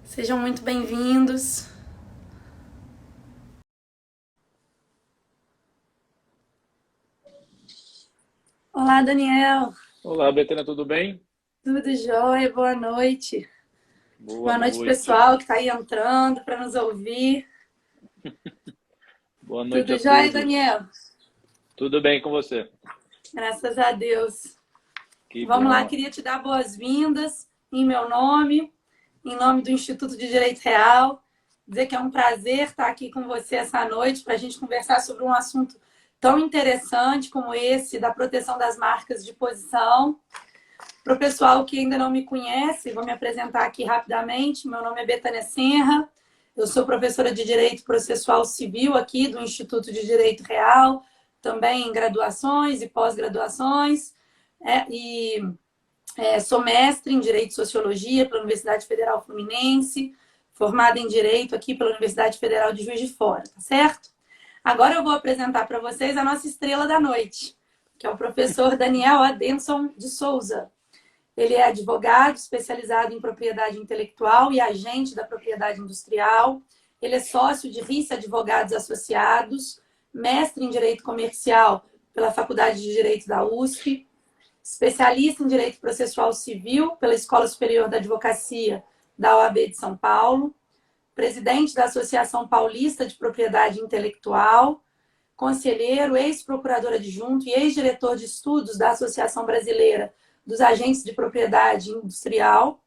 Sejam muito bem-vindos. Olá, Daniel. Olá, Betânia, tudo bem? Tudo jóia? Boa noite. Boa Boa noite, noite. pessoal que está aí entrando para nos ouvir. Boa noite Tudo a jóia, todos. Daniel? Tudo bem com você? Graças a Deus. Que Vamos lá, bom. queria te dar boas-vindas em meu nome, em nome do Instituto de Direito Real. Dizer que é um prazer estar aqui com você essa noite para a gente conversar sobre um assunto tão interessante como esse da proteção das marcas de posição. Para o pessoal que ainda não me conhece, vou me apresentar aqui rapidamente. Meu nome é Betânia Senra, eu sou professora de Direito Processual Civil aqui do Instituto de Direito Real, também em graduações e pós-graduações, sou mestre em Direito e Sociologia pela Universidade Federal Fluminense, formada em Direito aqui pela Universidade Federal de Juiz de Fora, tá certo? Agora eu vou apresentar para vocês a nossa estrela da noite, que é o professor Daniel Adenson de Souza. Ele é advogado especializado em propriedade intelectual e agente da propriedade industrial. Ele é sócio de RICE Advogados Associados, mestre em Direito Comercial pela Faculdade de Direito da USP, especialista em Direito Processual Civil pela Escola Superior da Advocacia da OAB de São Paulo, presidente da Associação Paulista de Propriedade Intelectual, conselheiro, ex-procurador adjunto e ex-diretor de estudos da Associação Brasileira dos Agentes de Propriedade Industrial,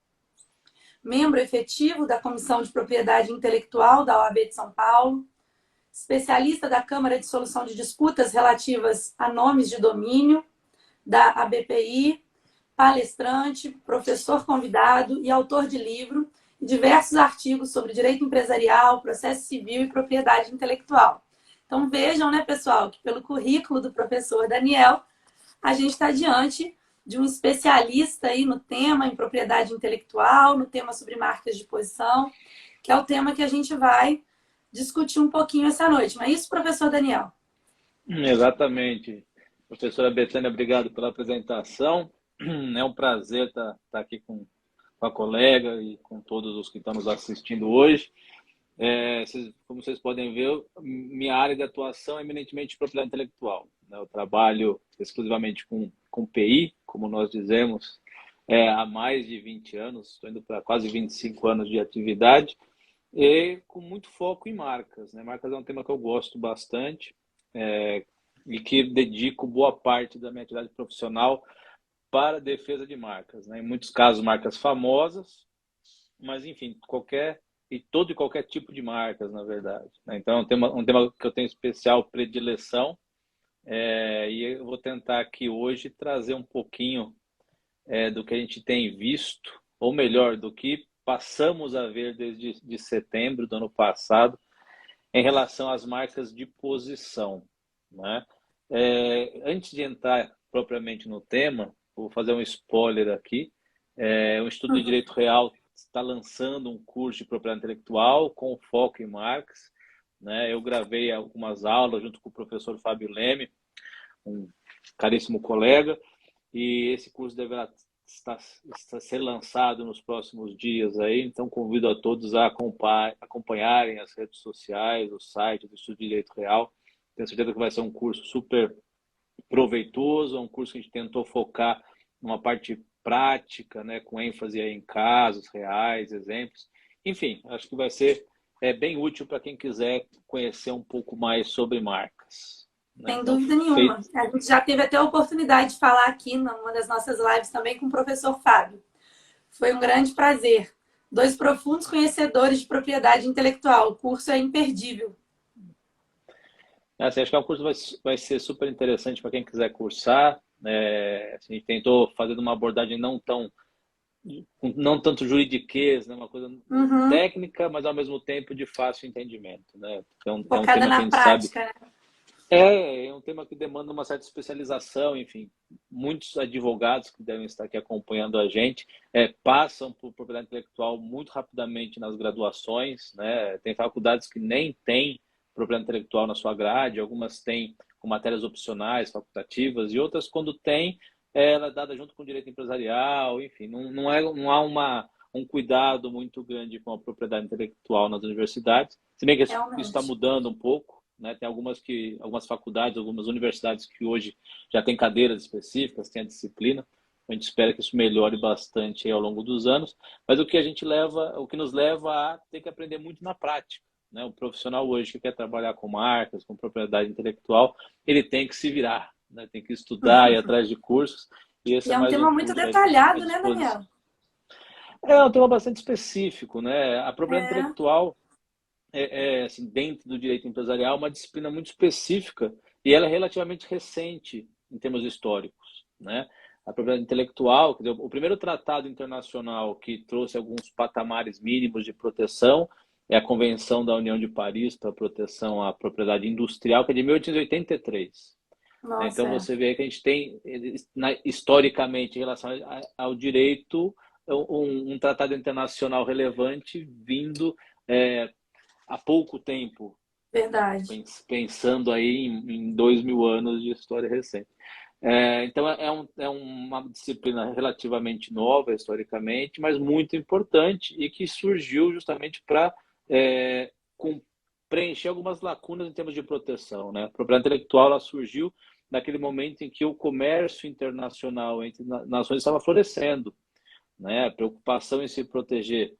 membro efetivo da Comissão de Propriedade Intelectual da OAB de São Paulo, especialista da Câmara de Solução de Disputas relativas a nomes de domínio, da ABPI, palestrante, professor convidado e autor de livro e diversos artigos sobre direito empresarial, processo civil e propriedade intelectual. Então vejam, né, pessoal, que pelo currículo do professor Daniel, a gente está diante de um especialista aí no tema em propriedade intelectual, no tema sobre marcas de posição, que é o tema que a gente vai discutir um pouquinho essa noite. Não é isso, professor Daniel? Exatamente. Professora Betânia, obrigado pela apresentação. É um prazer estar aqui com a colega e com todos os que estão nos assistindo hoje. Como vocês podem ver, minha área de atuação é eminentemente propriedade intelectual, né? Eu trabalho exclusivamente com PI, como nós dizemos, há mais de 20 anos, estou indo para quase 25 anos de atividade, e com muito foco em marcas, né? Marcas é um tema que eu gosto bastante, e que dedico boa parte da minha atividade profissional para a defesa de marcas, né? Em muitos casos, marcas famosas, mas enfim, todo e qualquer tipo de marcas, na verdade, né? Então, é um tema que eu tenho especial predileção, e eu vou tentar aqui hoje trazer um pouquinho do que a gente tem visto, ou melhor, do que passamos a ver desde de setembro do ano passado em relação às marcas de posição, né? Antes de entrar propriamente no tema, vou fazer um spoiler aqui. O Instituto de Direito Real está lançando um curso de propriedade intelectual com foco em marcas, né? Eu gravei algumas aulas junto com o professor Fábio Leme, um caríssimo colega, e esse curso deverá estar ser lançado nos próximos dias aí, então convido a todos a acompanharem as redes sociais, o site do Instituto de Direito Real. Tenho certeza que vai ser um curso super proveitoso, é um curso que a gente tentou focar numa parte prática, né, com ênfase aí em casos reais, exemplos. Enfim, acho que vai ser bem útil para quem quiser conhecer um pouco mais sobre marcas, né? Sem Então, dúvida nenhuma. feito. A gente já teve até a oportunidade de falar aqui numa das nossas lives também com o professor Fábio. Foi um grande prazer. Dois profundos conhecedores de propriedade intelectual. O curso é imperdível. Assim, acho que é um curso que vai ser super interessante para quem quiser cursar. Assim, a gente tentou fazer uma abordagem não tanto juridiquês, né? Uma coisa Uhum. técnica, mas ao mesmo tempo de fácil entendimento, né? Então, é um Focada tema que na a gente sabe. prática, né? É um tema que demanda uma certa especialização, enfim. Muitos advogados que devem estar aqui acompanhando a gente passam por propriedade intelectual muito rapidamente nas graduações, né? Tem faculdades que nem têm propriedade intelectual na sua grade, algumas têm com matérias opcionais, facultativas, e outras, quando tem, ela é dada junto com o direito empresarial, enfim, não há um cuidado muito grande com a propriedade intelectual nas universidades. Se bem que isso está Realmente. mudando um pouco, né? Tem algumas faculdades, algumas universidades que hoje já têm cadeiras específicas, têm a disciplina. A gente espera que isso melhore bastante aí ao longo dos anos, mas o que nos leva a ter que aprender muito na prática, né? O profissional hoje que quer trabalhar com marcas, com propriedade intelectual, ele tem que se virar, né? Tem que estudar, ir atrás de cursos, e esse E é é um mais um tema muito curso à detalhado, né, disposição. Daniel? É um tema bastante específico, né? A propriedade É, intelectual assim, dentro do direito empresarial, uma disciplina muito específica e ela é relativamente recente em termos históricos, né? A propriedade intelectual, quer dizer, o primeiro tratado internacional que trouxe alguns patamares mínimos de proteção é a Convenção da União de Paris para a proteção à propriedade industrial, que é de 1883. Né? nossa, Então é você vê que a gente tem, historicamente, em relação ao direito, um tratado internacional relevante vindo há pouco tempo, verdade. pensando aí em 2.000 anos de história recente. Então, é uma disciplina relativamente nova, historicamente, mas muito importante e que surgiu justamente para preencher algumas lacunas em termos de proteção, né? A propriedade intelectual ela surgiu naquele momento em que o comércio internacional entre nações estava florescendo, né? A preocupação em se proteger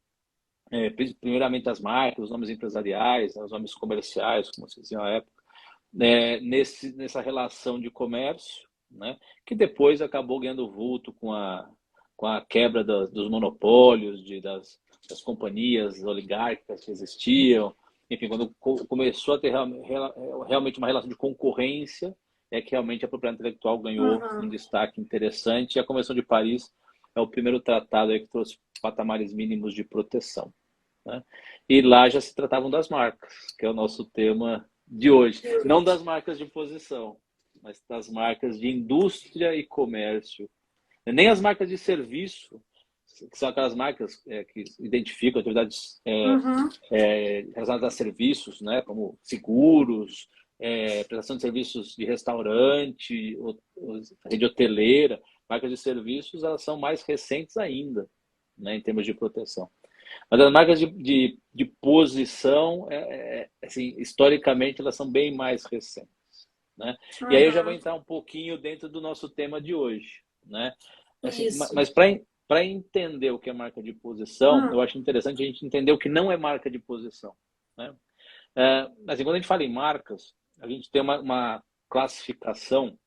primeiramente as marcas, os nomes empresariais, os nomes comerciais, como se dizia na época, nessa relação de comércio, né, que depois acabou ganhando vulto com a quebra dos monopólios, das companhias oligárquicas que existiam. Enfim, quando começou a ter realmente uma relação de concorrência, é que realmente a propriedade intelectual ganhou um Uhum. destaque interessante. E a Convenção de Paris é o primeiro tratado aí que trouxe patamares mínimos de proteção, né? E lá já se tratavam das marcas, que é o nosso tema de hoje. Não das marcas de posição, mas das marcas de indústria e comércio. Nem as marcas de serviço, que são aquelas marcas que identificam atividades Uhum. relacionadas a serviços, né, como seguros, prestação de serviços de restaurante, rede hoteleira. Marcas de serviços, elas são mais recentes ainda, né, em termos de proteção. Mas as marcas de posição, assim, historicamente, elas são bem mais recentes, né? E aí eu já vou Uhum. entrar um pouquinho dentro do nosso tema de hoje, né? Assim, Isso. mas para entender o que é marca de posição, Hum. eu acho interessante a gente entender o que não é marca de posição, né? Assim, quando a gente fala em marcas, a gente tem uma classificação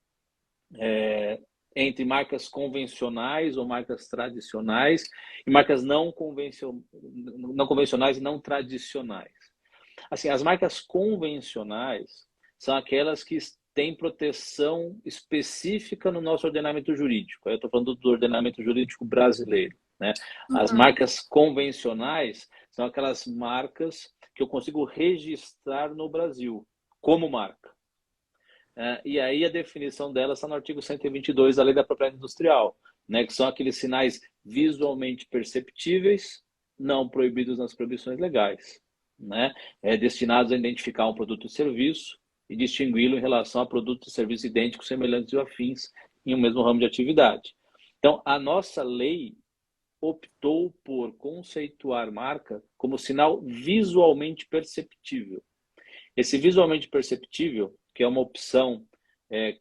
entre marcas convencionais ou marcas tradicionais e marcas não convencionais e não tradicionais. Assim, as marcas convencionais são aquelas que têm proteção específica no nosso ordenamento jurídico. Eu estou falando do ordenamento jurídico brasileiro, né? As Uhum. marcas convencionais são aquelas marcas que eu consigo registrar no Brasil como marca. E aí a definição dela está no artigo 122 da Lei da Propriedade Industrial, né, que são aqueles sinais visualmente perceptíveis, não proibidos nas proibições legais, né, destinados a identificar um produto ou serviço e distingui-lo em relação a produtos e serviços idênticos, semelhantes ou afins em um mesmo ramo de atividade. Então, a nossa lei optou por conceituar marca como sinal visualmente perceptível. Esse visualmente perceptível, que é uma opção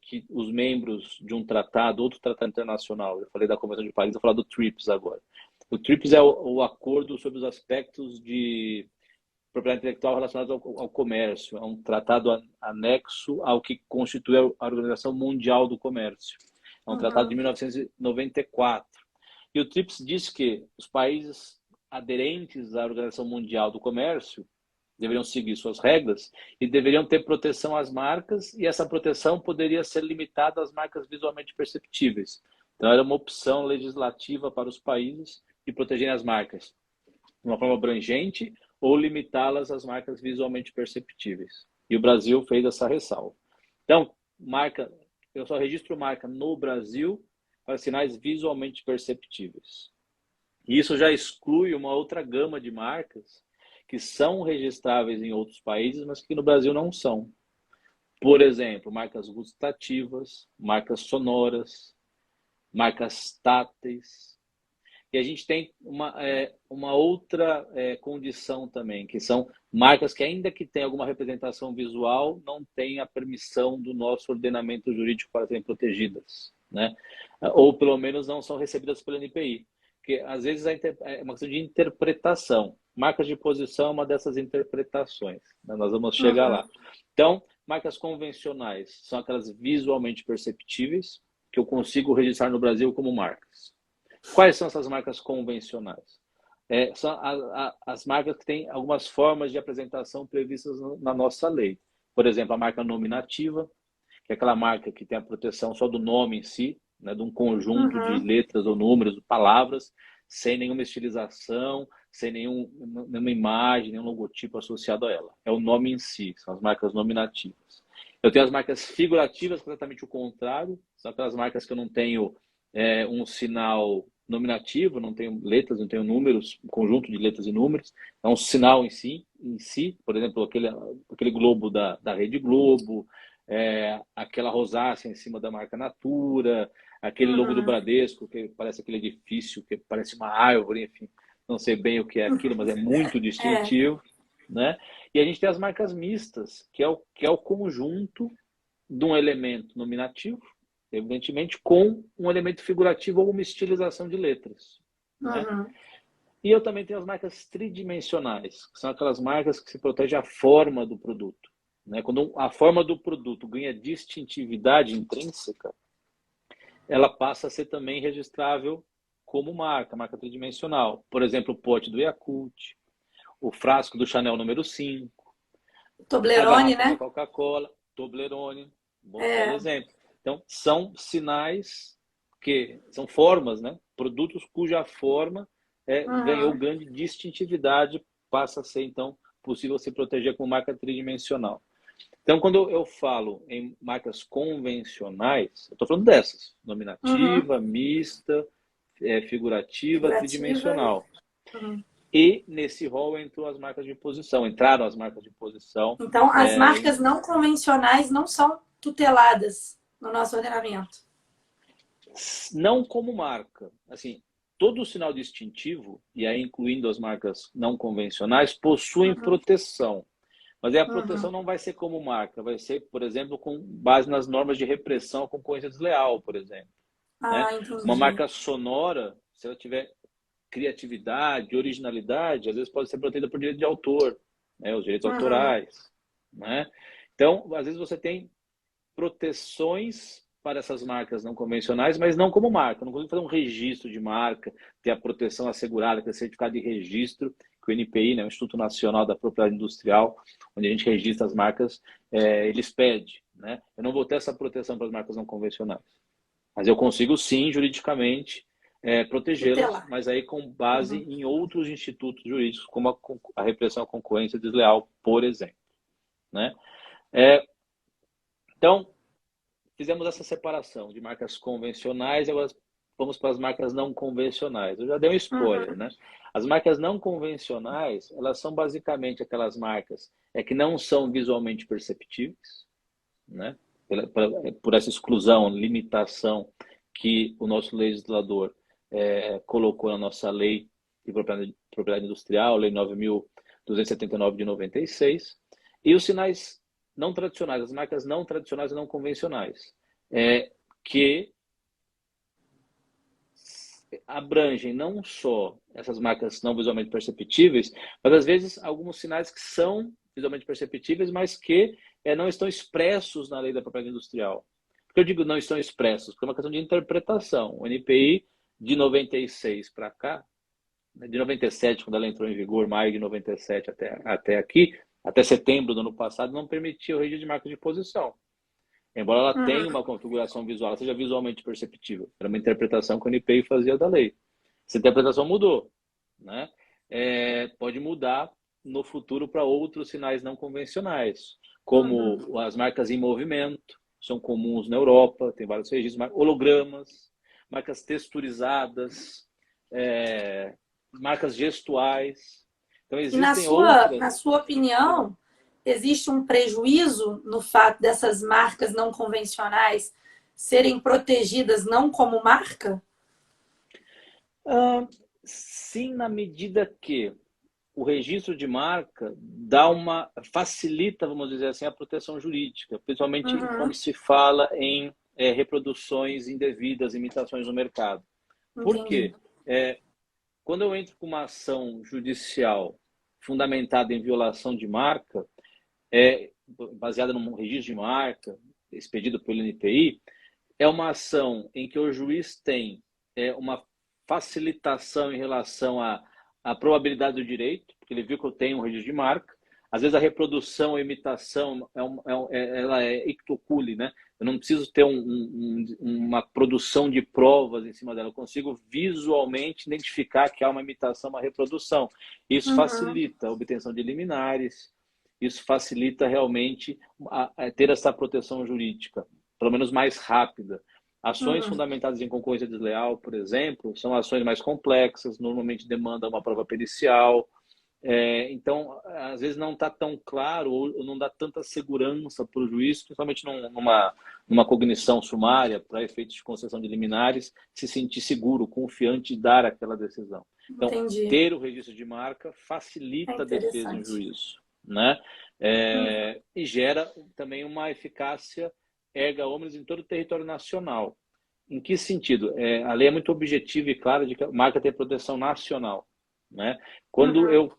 que os membros de um tratado, outro tratado internacional, eu falei da Convenção de Paris, eu vou falar do TRIPS agora. O TRIPS é o acordo sobre os aspectos de propriedade intelectual relacionados ao comércio. É um tratado anexo ao que constitui a Organização Mundial do Comércio. É um tratado de Uhum. 1994. E o TRIPS diz que os países aderentes à Organização Mundial do Comércio deveriam seguir suas regras e deveriam ter proteção às marcas, e essa proteção poderia ser limitada às marcas visualmente perceptíveis. Então, era uma opção legislativa para os países de protegerem as marcas de uma forma abrangente ou limitá-las às marcas visualmente perceptíveis. E o Brasil fez essa ressalva. Então, eu só registro marca no Brasil para sinais visualmente perceptíveis. E isso já exclui uma outra gama de marcas que são registráveis em outros países, mas que no Brasil não são. Por exemplo, marcas gustativas, marcas sonoras, marcas táteis. E a gente tem uma outra condição também, que são marcas que, ainda que tenham alguma representação visual, não têm a permissão do nosso ordenamento jurídico para serem protegidas, né? Ou, pelo menos, não são recebidas pela NPI. Porque, às vezes, é uma questão de interpretação. Marcas de posição é uma dessas interpretações, né? Nós vamos chegar lá. Então, marcas convencionais são aquelas visualmente perceptíveis, que eu consigo registrar no Brasil como marcas. Quais são essas marcas convencionais? São as marcas que têm algumas formas de apresentação previstas na nossa lei. Por exemplo, a marca nominativa, que é aquela marca que tem a proteção só do nome em si, né, de um conjunto de letras ou números, palavras, sem nenhuma estilização, sem nenhuma imagem, nenhum logotipo associado a ela. É o nome em si, são as marcas nominativas. Eu tenho as marcas figurativas, completamente o contrário, são aquelas marcas que eu não tenho um sinal nominativo, não tenho letras, não tenho números, um conjunto de letras e números, é um sinal em si, por exemplo, aquele globo da Rede Globo, aquela rosácea em cima da marca Natura, aquele logo do Bradesco, que parece aquele edifício, que parece uma árvore, enfim, não sei bem o que é aquilo, mas é muito distintivo, né? E a gente tem as marcas mistas, que é o conjunto de um elemento nominativo, evidentemente, com um elemento figurativo ou uma estilização de letras, né? E eu também tenho as marcas tridimensionais, que são aquelas marcas que se protegem a forma do produto, né? Quando a forma do produto ganha distintividade intrínseca, ela passa a ser também registrável como marca tridimensional. Por exemplo, o pote do Yakult, o frasco do Chanel número 5, Toblerone, né? Da Coca-Cola, Toblerone, bom exemplo. Então, são sinais que são formas, né? Produtos cuja forma ganhou grande distintividade, passa a ser, então, possível se proteger com marca tridimensional. Então, quando eu falo em marcas convencionais, eu estou falando dessas: nominativa, mista, figurativa, tridimensional. E nesse rol entraram as marcas de posição. Então, as marcas não convencionais não são tuteladas no nosso ordenamento. Não como marca. Assim, todo sinal distintivo, e aí incluindo as marcas não convencionais, possuem proteção. Mas aí a proteção não vai ser como marca, vai ser, por exemplo, com base nas normas de repressão à concorrência desleal, por exemplo. Né? Uma marca sonora, se ela tiver criatividade, originalidade, às vezes pode ser protegida por direito de autor, né? Os direitos autorais. Né? Então, às vezes você tem proteções para essas marcas não convencionais, mas não como marca. Não consigo fazer um registro de marca, ter a proteção assegurada, ter certificado de registro, que o NPI, né, o Instituto Nacional da Propriedade Industrial, onde a gente registra as marcas, eles pedem. Né? Eu não vou ter essa proteção para as marcas não convencionais. Mas eu consigo, sim, juridicamente, protegê-las, mas aí com base em outros institutos jurídicos, como a repressão à concorrência desleal, por exemplo. Né? Então, fizemos essa separação de marcas convencionais e agora vamos para as marcas não convencionais. Eu já dei um spoiler, né? As marcas não convencionais, elas são basicamente aquelas marcas que não são visualmente perceptíveis, né? Por essa exclusão, limitação que o nosso legislador colocou na nossa lei de propriedade industrial, lei 9.279 de 96, e os sinais não tradicionais, as marcas não tradicionais e não convencionais, que abrangem não só essas marcas não visualmente perceptíveis, mas às vezes alguns sinais que são visualmente perceptíveis, mas que não estão expressos na lei da propriedade industrial. Por que eu digo não estão expressos? Porque é uma questão de interpretação. O NPI de 96 para cá, de 97, quando ela entrou em vigor, maio de 97 até aqui, até setembro do ano passado, não permitia o registro de marcas de posição. Embora ela tenha uma configuração visual, ela seja visualmente perceptível. Era uma interpretação que o NPI fazia da lei. Essa interpretação mudou. Né? Pode mudar no futuro para outros sinais não convencionais, como as marcas em movimento, são comuns na Europa, tem vários registros, hologramas, marcas texturizadas, marcas gestuais. Então, existem outras. Na sua opinião, existe um prejuízo no fato dessas marcas não convencionais serem protegidas não como marca? sim, na medida que o registro de marca facilita, vamos dizer assim, a proteção jurídica, principalmente quando Uhum. se fala em reproduções indevidas, imitações no mercado. Por Entendi. quê? Quando eu entro com uma ação judicial fundamentada em violação de marca, baseada num registro de marca, expedido pelo NPI, é uma ação em que o juiz tem uma facilitação em relação à probabilidade do direito, porque ele viu que eu tenho um registro de marca. Às vezes a reprodução ou imitação ela é icto oculi, né? Eu não preciso ter uma produção de provas em cima dela. Eu consigo visualmente identificar que há uma imitação, uma reprodução. Isso Uhum. facilita a obtenção de liminares, isso facilita realmente ter essa proteção jurídica, pelo menos mais rápida. Ações Uhum. fundamentadas em concorrência desleal, por exemplo, são ações mais complexas, normalmente demandam uma prova pericial. Então, às vezes não está tão claro ou não dá tanta segurança para o juiz, principalmente numa cognição sumária, para efeitos de concessão de liminares, se sentir seguro, confiante de dar aquela decisão. Então, Entendi. ter o registro de marca É facilita a defesa em interessante. juízo, né? Uhum. E gera também uma eficácia erga omnes em todo o território nacional. Em que sentido? A lei é muito objetiva e clara de que a marca tem proteção nacional, né? Quando Uhum. eu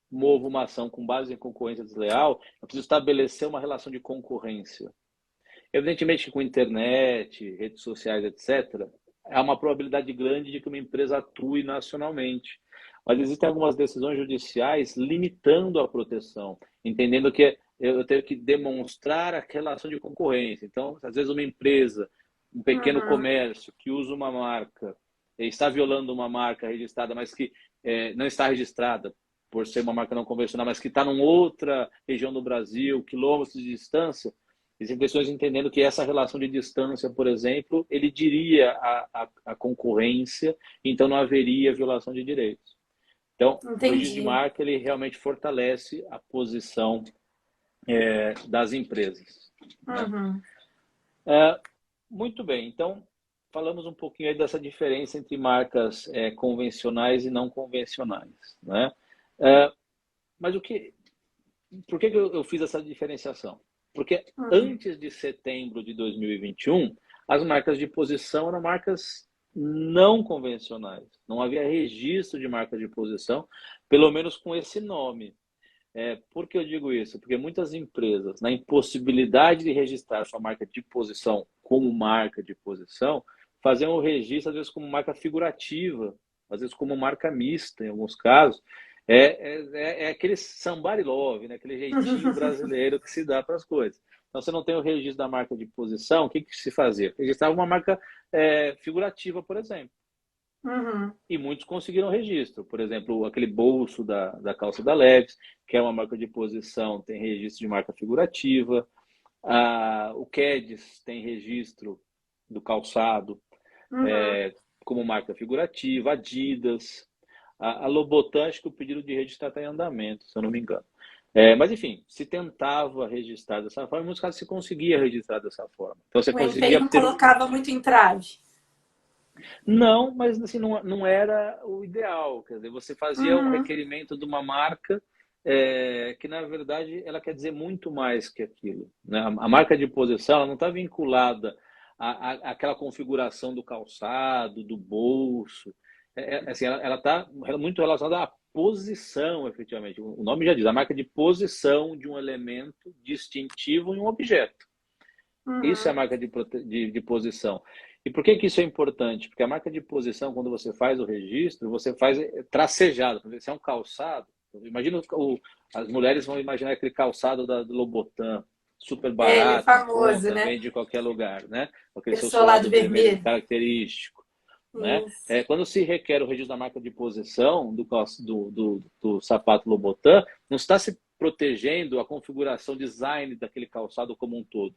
movo uma ação com base em concorrência desleal, eu preciso estabelecer uma relação de concorrência. Evidentemente que com internet, redes sociais, etc., há uma probabilidade grande de que uma empresa atue nacionalmente. Mas existem algumas decisões judiciais limitando a proteção, entendendo que eu tenho que demonstrar a relação de concorrência. Então, às vezes uma empresa, um pequeno Uhum. comércio que usa uma marca, está violando uma marca registrada, mas que não está registrada por ser uma marca não convencional, mas que está em outra região do Brasil, quilômetros de distância, existem pessoas entendendo que essa relação de distância, por exemplo, ele diria a concorrência, então não haveria violação de direitos. Então, o registro de Entendi. marca ele realmente fortalece a posição das empresas, né? Uhum. Muito bem, então falamos um pouquinho aí dessa diferença entre marcas convencionais e não convencionais, né? É, mas por que eu fiz essa diferenciação? Porque Uhum. antes de setembro de 2021, as marcas de posição eram marcas não convencionais. Não havia registro de marca de posição, pelo menos com esse nome. Por que eu digo isso? Porque muitas empresas, na impossibilidade de registrar sua marca de posição como marca de posição, faziam o registro, às vezes, como marca figurativa, às vezes, como marca mista, em alguns casos. É aquele somebody love, né? Aquele jeitinho brasileiro que se dá para as coisas. Então, você não tem o registro da marca de posição, o que se fazia? Registrava uma marca figurativa, por exemplo. Uhum. E muitos conseguiram registro. Por exemplo, aquele bolso da calça da Levi's, que é uma marca de posição, tem registro de marca figurativa. O Keds tem registro do calçado Uhum. como marca figurativa. Adidas. A Lobotan, acho que o pedido de registro está em andamento, se eu não me engano. Mas, enfim, se tentava registrar dessa forma, em muitos casos se conseguia registrar dessa forma. Então, você O NPI conseguia não ter colocava muito entrave. Não, mas assim, não era o ideal. Quer dizer, você fazia um Uhum. requerimento de uma marca que, na verdade, ela quer dizer muito mais que aquilo, né? A marca de posição ela não está vinculada àquela configuração do calçado, do bolso. Assim, ela está muito relacionada à posição, efetivamente. O nome já diz, a marca de posição de um elemento distintivo em um objeto. Isso é a Uhum. marca de posição. E por que isso é importante? Porque a marca de posição, quando você faz o registro, você faz tracejado. Se é um calçado, imagina as mulheres vão imaginar aquele calçado do Lobotan, super É, ele é barato, em famoso, conta, né? vende em qualquer lugar, né? Com aquele Aquele seu solado solado vermelho vermelho. característico, né? Isso. Quando se requer o registro da marca de posição do sapato Lobotan, não está se protegendo a configuração design daquele calçado como um todo,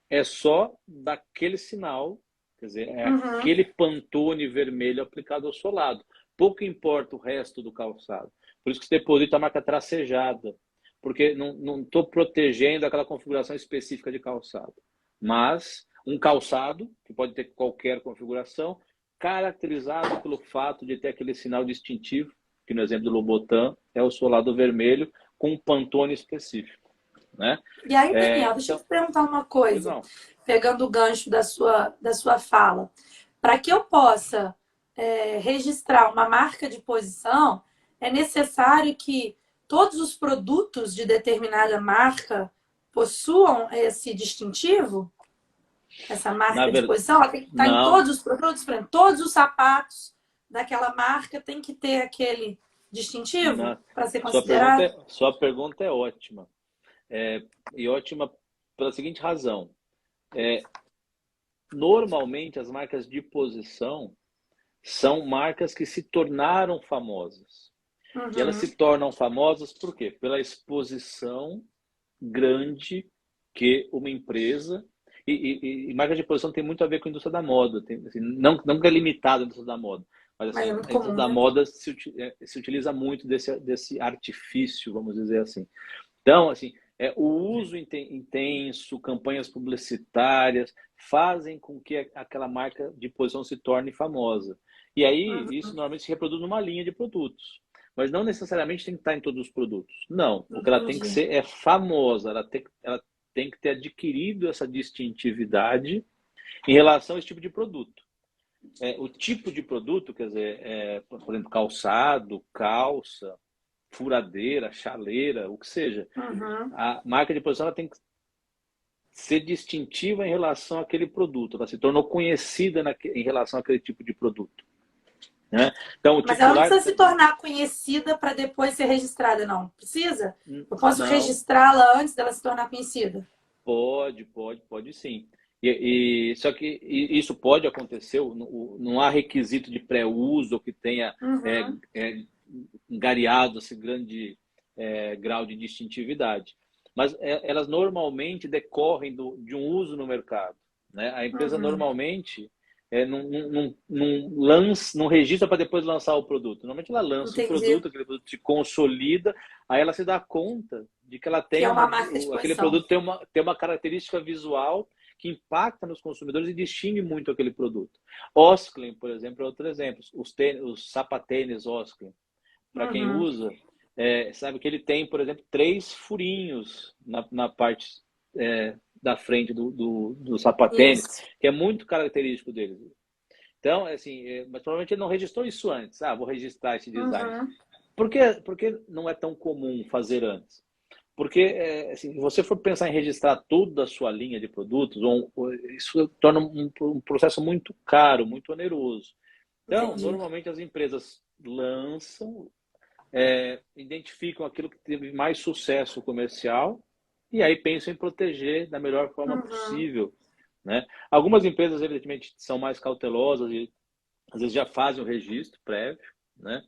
é só daquele sinal, quer dizer, é Uhum. aquele Pantone vermelho aplicado ao solado. Pouco importa o resto do calçado. Por isso que você deposita a marca tracejada, porque não estou protegendo aquela configuração específica de calçado. Mas um calçado, que pode ter qualquer configuração, caracterizado pelo fato de ter aquele sinal distintivo, que no exemplo do Lobotan é o solado vermelho com um Pantone específico, né? E aí, Daniel, deixa eu te perguntar uma coisa, pegando o gancho da sua fala. Para que eu possa registrar uma marca de posição, é necessário que todos os produtos de determinada marca possuam esse distintivo? Essa marca de posição? Ela tem que estar em todos os produtos? Por exemplo, todos os sapatos daquela marca tem que ter aquele distintivo para ser considerado? Sua pergunta é ótima. E ótima pela seguinte razão. Normalmente, as marcas de posição são marcas que se tornaram famosas. Uhum. E elas se tornam famosas por quê? Pela exposição grande que uma empresa... E marca de posição tem muito a ver com a indústria da moda. Assim, não é limitado à indústria da moda. Mas assim, a indústria da moda se utiliza muito desse artifício, vamos dizer assim. Então, assim, o uso intenso, campanhas publicitárias, fazem com que aquela marca de posição se torne famosa. E aí, isso normalmente se reproduz numa linha de produtos. Mas não necessariamente tem que estar em todos os produtos. Não. O que ela tem que ser é famosa. Ela tem que ter adquirido essa distintividade em relação a esse tipo de produto. O tipo de produto, quer dizer, por exemplo, calçado, calça, furadeira, chaleira, o que seja. Uhum. A marca de posição ela tem que ser distintiva em relação àquele produto. Ela se tornou conhecida em relação àquele tipo de produto. Né? Então, mas ela não precisa se tornar conhecida para depois ser registrada, não? Precisa? Eu posso registrá-la antes dela se tornar conhecida? Pode sim. Só que isso pode acontecer, não há requisito de pré-uso que tenha gareado esse grande grau de distintividade. Mas elas normalmente decorrem de um uso no mercado. Né? A empresa normalmente não registra para depois lançar o produto. Normalmente ela lança o produto, aquele produto se consolida, aí ela se dá conta de que ela tem aquele produto tem uma característica visual que impacta nos consumidores e distingue muito aquele produto. Osklen, por exemplo, é outro exemplo. Os sapatênis Osklen, para quem usa, sabe que ele tem, por exemplo, 3 furinhos na parte da frente do sapatênis, que é muito característico dele. Então, assim, mas provavelmente ele não registrou isso antes. Vou registrar esse design. Por que não é tão comum fazer antes? Porque, assim, se você for pensar em registrar toda a sua linha de produtos, isso torna um processo muito caro, muito oneroso. Então, normalmente as empresas lançam, identificam aquilo que teve mais sucesso comercial e aí pensam em proteger da melhor forma possível. Né? Algumas empresas, evidentemente, são mais cautelosas e às vezes já fazem o registro prévio, né?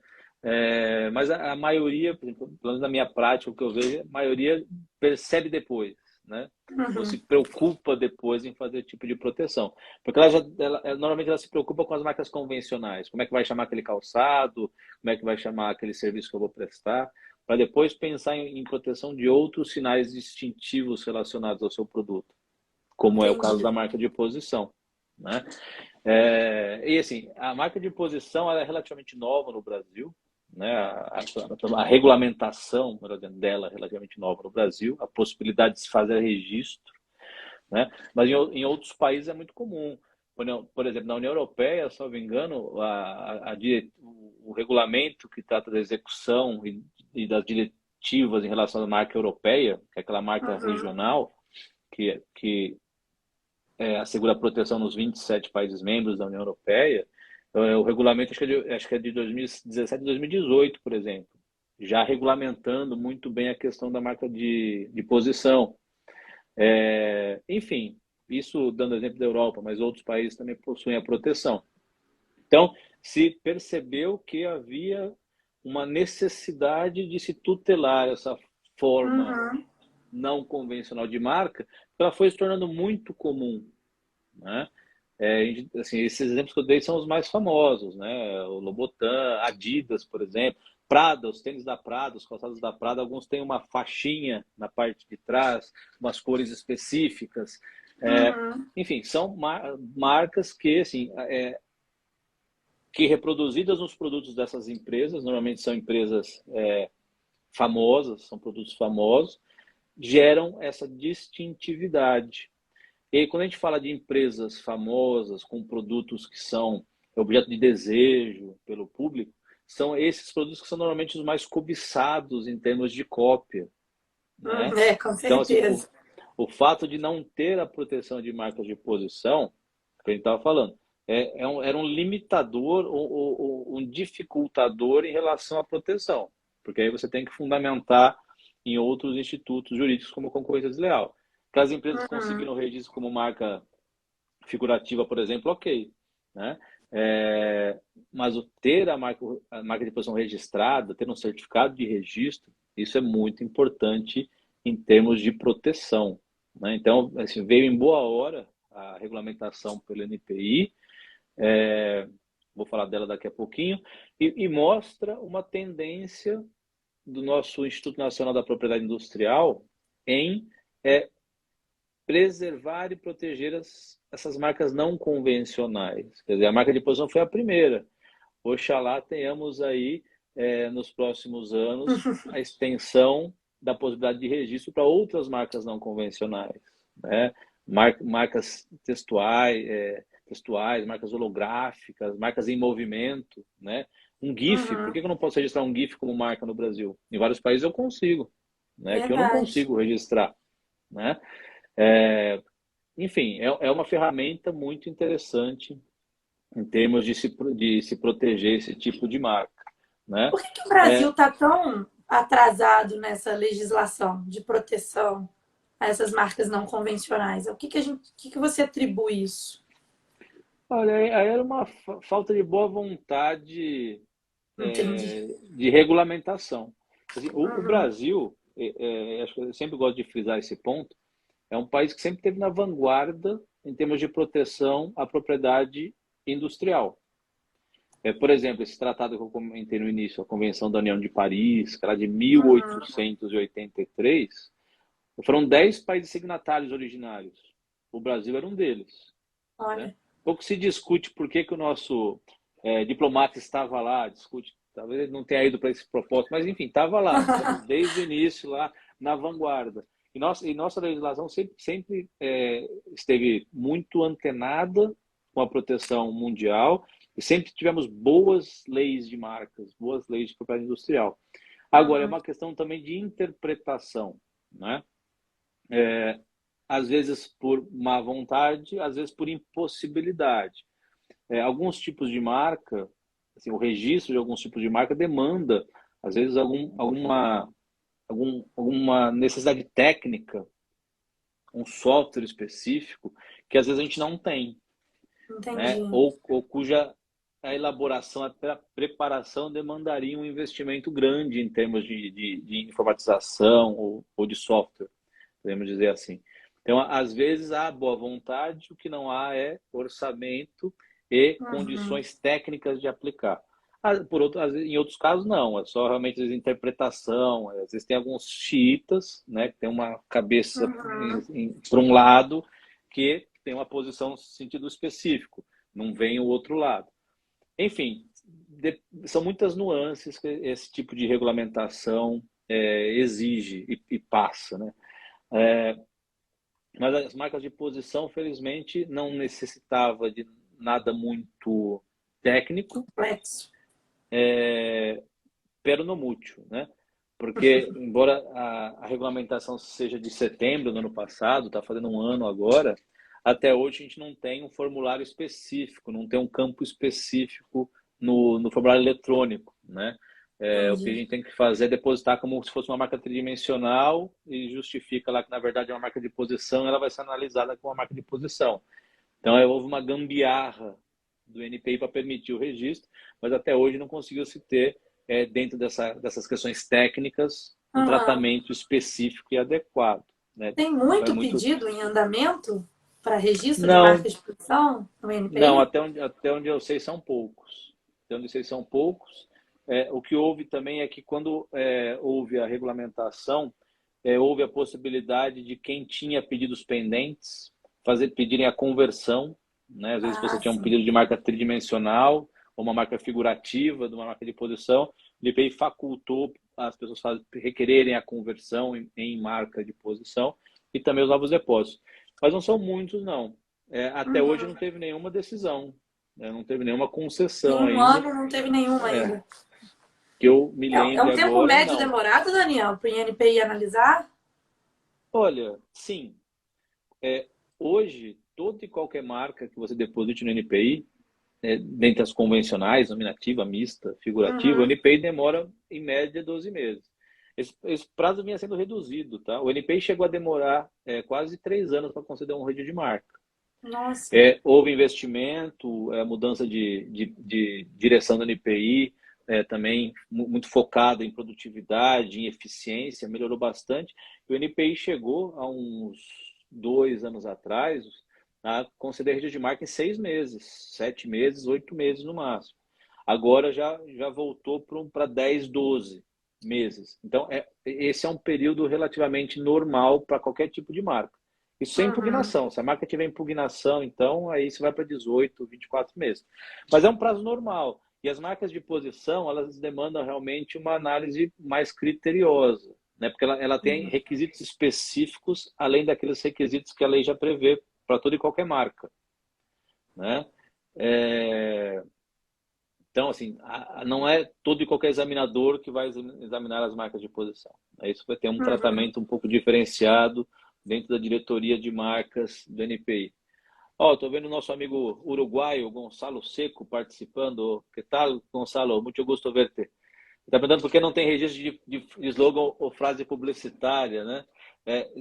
Mas a maioria, por exemplo, pelo menos na minha prática, o que eu vejo, a maioria percebe depois, né? Ou se preocupa depois em fazer tipo de proteção. Porque normalmente ela se preocupa com as marcas convencionais. Como é que vai chamar aquele calçado? Como é que vai chamar aquele serviço que eu vou prestar? Para depois pensar em proteção de outros sinais distintivos relacionados ao seu produto, como é o caso da marca de posição, né? E assim, a marca de posição ela é relativamente nova no Brasil, né? A regulamentação dela é relativamente nova no Brasil, a possibilidade de se fazer registro, né? Mas em outros países é muito comum. Por exemplo, na União Europeia, se não me engano, o regulamento que trata da execução e das diretivas em relação à marca europeia, que é aquela marca regional, que assegura a proteção nos 27 países membros da União Europeia. O regulamento acho que é de 2017 e 2018, por exemplo, já regulamentando muito bem a questão da marca de posição. Enfim, isso dando exemplo da Europa, mas outros países também possuem a proteção. Então, se percebeu que havia uma necessidade de se tutelar essa forma não convencional de marca, ela foi se tornando muito comum, né? Assim, esses exemplos que eu dei são os mais famosos, né? O Lobotan, Adidas, por exemplo, Prada, os tênis da Prada, os calçados da Prada, alguns têm uma faixinha na parte de trás, umas cores específicas. Enfim, são marcas que, assim, que reproduzidas nos produtos dessas empresas, normalmente são empresas famosas, são produtos famosos, geram essa distintividade. E aí, quando a gente fala de empresas famosas, com produtos que são objeto de desejo pelo público, são esses produtos que são normalmente os mais cobiçados em termos de cópia, né? Com Então, assim, certeza. o fato de não ter a proteção de marcas de posição, que a gente estava falando, era um limitador ou um dificultador em relação à proteção, porque aí você tem que fundamentar em outros institutos jurídicos como concorrência desleal. Que as empresas conseguiram o registro como marca figurativa, por exemplo, ok, né? Mas o ter a marca de posição registrada, ter um certificado de registro, isso é muito importante em termos de proteção, né? Então, assim, veio em boa hora a regulamentação pelo NPI, vou falar dela daqui a pouquinho, e mostra uma tendência do nosso Instituto Nacional da Propriedade Industrial em preservar e proteger essas marcas não convencionais. Quer dizer, a marca de posição foi a primeira. Oxalá tenhamos aí, nos próximos anos, a extensão da possibilidade de registro para outras marcas não convencionais, né? Marcas textuais, marcas holográficas, marcas em movimento, né? Um GIF, por que eu não posso registrar um GIF como marca no Brasil? Em vários países eu consigo, né? Que eu não Verdade. consigo registrar, né? É, enfim, é uma ferramenta muito interessante em termos de se proteger esse tipo de marca, né? Por que o Brasil está tão atrasado nessa legislação de proteção a essas marcas não convencionais? O que você atribui isso? Olha, aí era uma falta de boa vontade Entendi. de regulamentação. Assim, o Brasil, acho que eu sempre gosto de frisar esse ponto, é um país que sempre esteve na vanguarda em termos de proteção à propriedade industrial. Por exemplo, esse tratado que eu comentei no início, a Convenção da União de Paris, que era de 1883, foram 10 países signatários originários. O Brasil era um deles, né? Olha. Pouco se discute por que o nosso diplomata estava lá, discute, talvez ele não tenha ido para esse propósito, mas enfim, estava lá. Estamos desde o início lá na vanguarda. E nossa legislação sempre esteve muito antenada com a proteção mundial e sempre tivemos boas leis de marcas, boas leis de propriedade industrial. Agora, é uma questão também de interpretação, né? Às vezes por má vontade, às vezes por impossibilidade. Alguns tipos de marca, assim, o registro de alguns tipos de marca demanda, às vezes, alguma necessidade técnica, um software específico, que às vezes a gente não tem, Entendi. né? Ou cuja a elaboração, a preparação demandaria um investimento grande em termos de informatização ou de software, podemos dizer assim. Então, às vezes há boa vontade, o que não há é orçamento e condições técnicas de aplicar. Em outros casos, não, é só realmente interpretação. Às vezes tem alguns xiitas, né, que tem uma cabeça para um lado que tem uma posição no sentido específico, não vem o outro lado. Enfim, são muitas nuances que esse tipo de regulamentação exige e passa, né? Mas as marcas de posição, felizmente, não necessitava de nada muito técnico, Complexo. pero no mútil, né? Porque, embora a regulamentação seja de setembro do ano passado, está fazendo um ano agora, até hoje a gente não tem um formulário específico, não tem um campo específico no formulário eletrônico, né? O que a Entendi. gente tem que fazer é depositar como se fosse uma marca tridimensional e justifica lá que, na verdade, é uma marca de posição, ela vai ser analisada como uma marca de posição. Então, houve uma gambiarra do NPI para permitir o registro, mas até hoje não conseguiu se ter, dentro dessas questões técnicas, um tratamento específico e adequado, né? Tem Vai muito muito... pedido em andamento para registro de Não, marcas de produção no não, NPI? até onde eu sei são poucos. Até onde eu sei são poucos. O que houve também é que quando houve a regulamentação, houve a possibilidade de quem tinha pedidos pendentes pedirem a conversão, né? Às vezes você tinha um Sim. pedido de marca tridimensional, ou uma marca figurativa de uma marca de posição, o NPI facultou as pessoas requererem a conversão em marca de posição e também os novos depósitos. Mas não são muitos, não. Até hoje não teve nenhuma decisão, né? Não teve nenhuma concessão Em um ainda. ano não teve nenhuma ainda. Que eu me É lembre um tempo agora, médio não. demorado, Daniel, para o INPI analisar? Olha, sim. Hoje, toda e qualquer marca que você deposite no NPI, dentre as convencionais, nominativa, mista, figurativa, o Uhum. NPI demora, em média, 12 meses. Esse prazo vinha sendo reduzido, tá? O NPI chegou a demorar quase 3 anos para conceder um registro de marca. Nossa. Houve investimento, mudança de direção do NPI, também muito focada em produtividade, em eficiência, melhorou bastante. E o NPI chegou há uns 2 anos atrás a conceder registro de marca em 6 meses, 7 meses, 8 meses no máximo. Agora já voltou para 10, 12 meses. Então, esse é um período relativamente normal para qualquer tipo de marca. Isso sem Uhum. impugnação. Se a marca tiver impugnação, então aí você vai para 18, 24 meses. Mas é um prazo normal. E as marcas de posição, elas demandam realmente uma análise mais criteriosa, né? Porque ela tem requisitos específicos, além daqueles requisitos que a lei já prevê para toda e qualquer marca, né? Então, assim, não é todo e qualquer examinador que vai examinar as marcas de posição. Isso vai ter um Uhum. tratamento um pouco diferenciado dentro da diretoria de marcas do NPI. Estou vendo o nosso amigo uruguaio, Gonçalo Seco, participando. Que tal, Gonçalo? Muito gosto verte. Está perguntando por que não tem registro de slogan ou frase publicitária, né?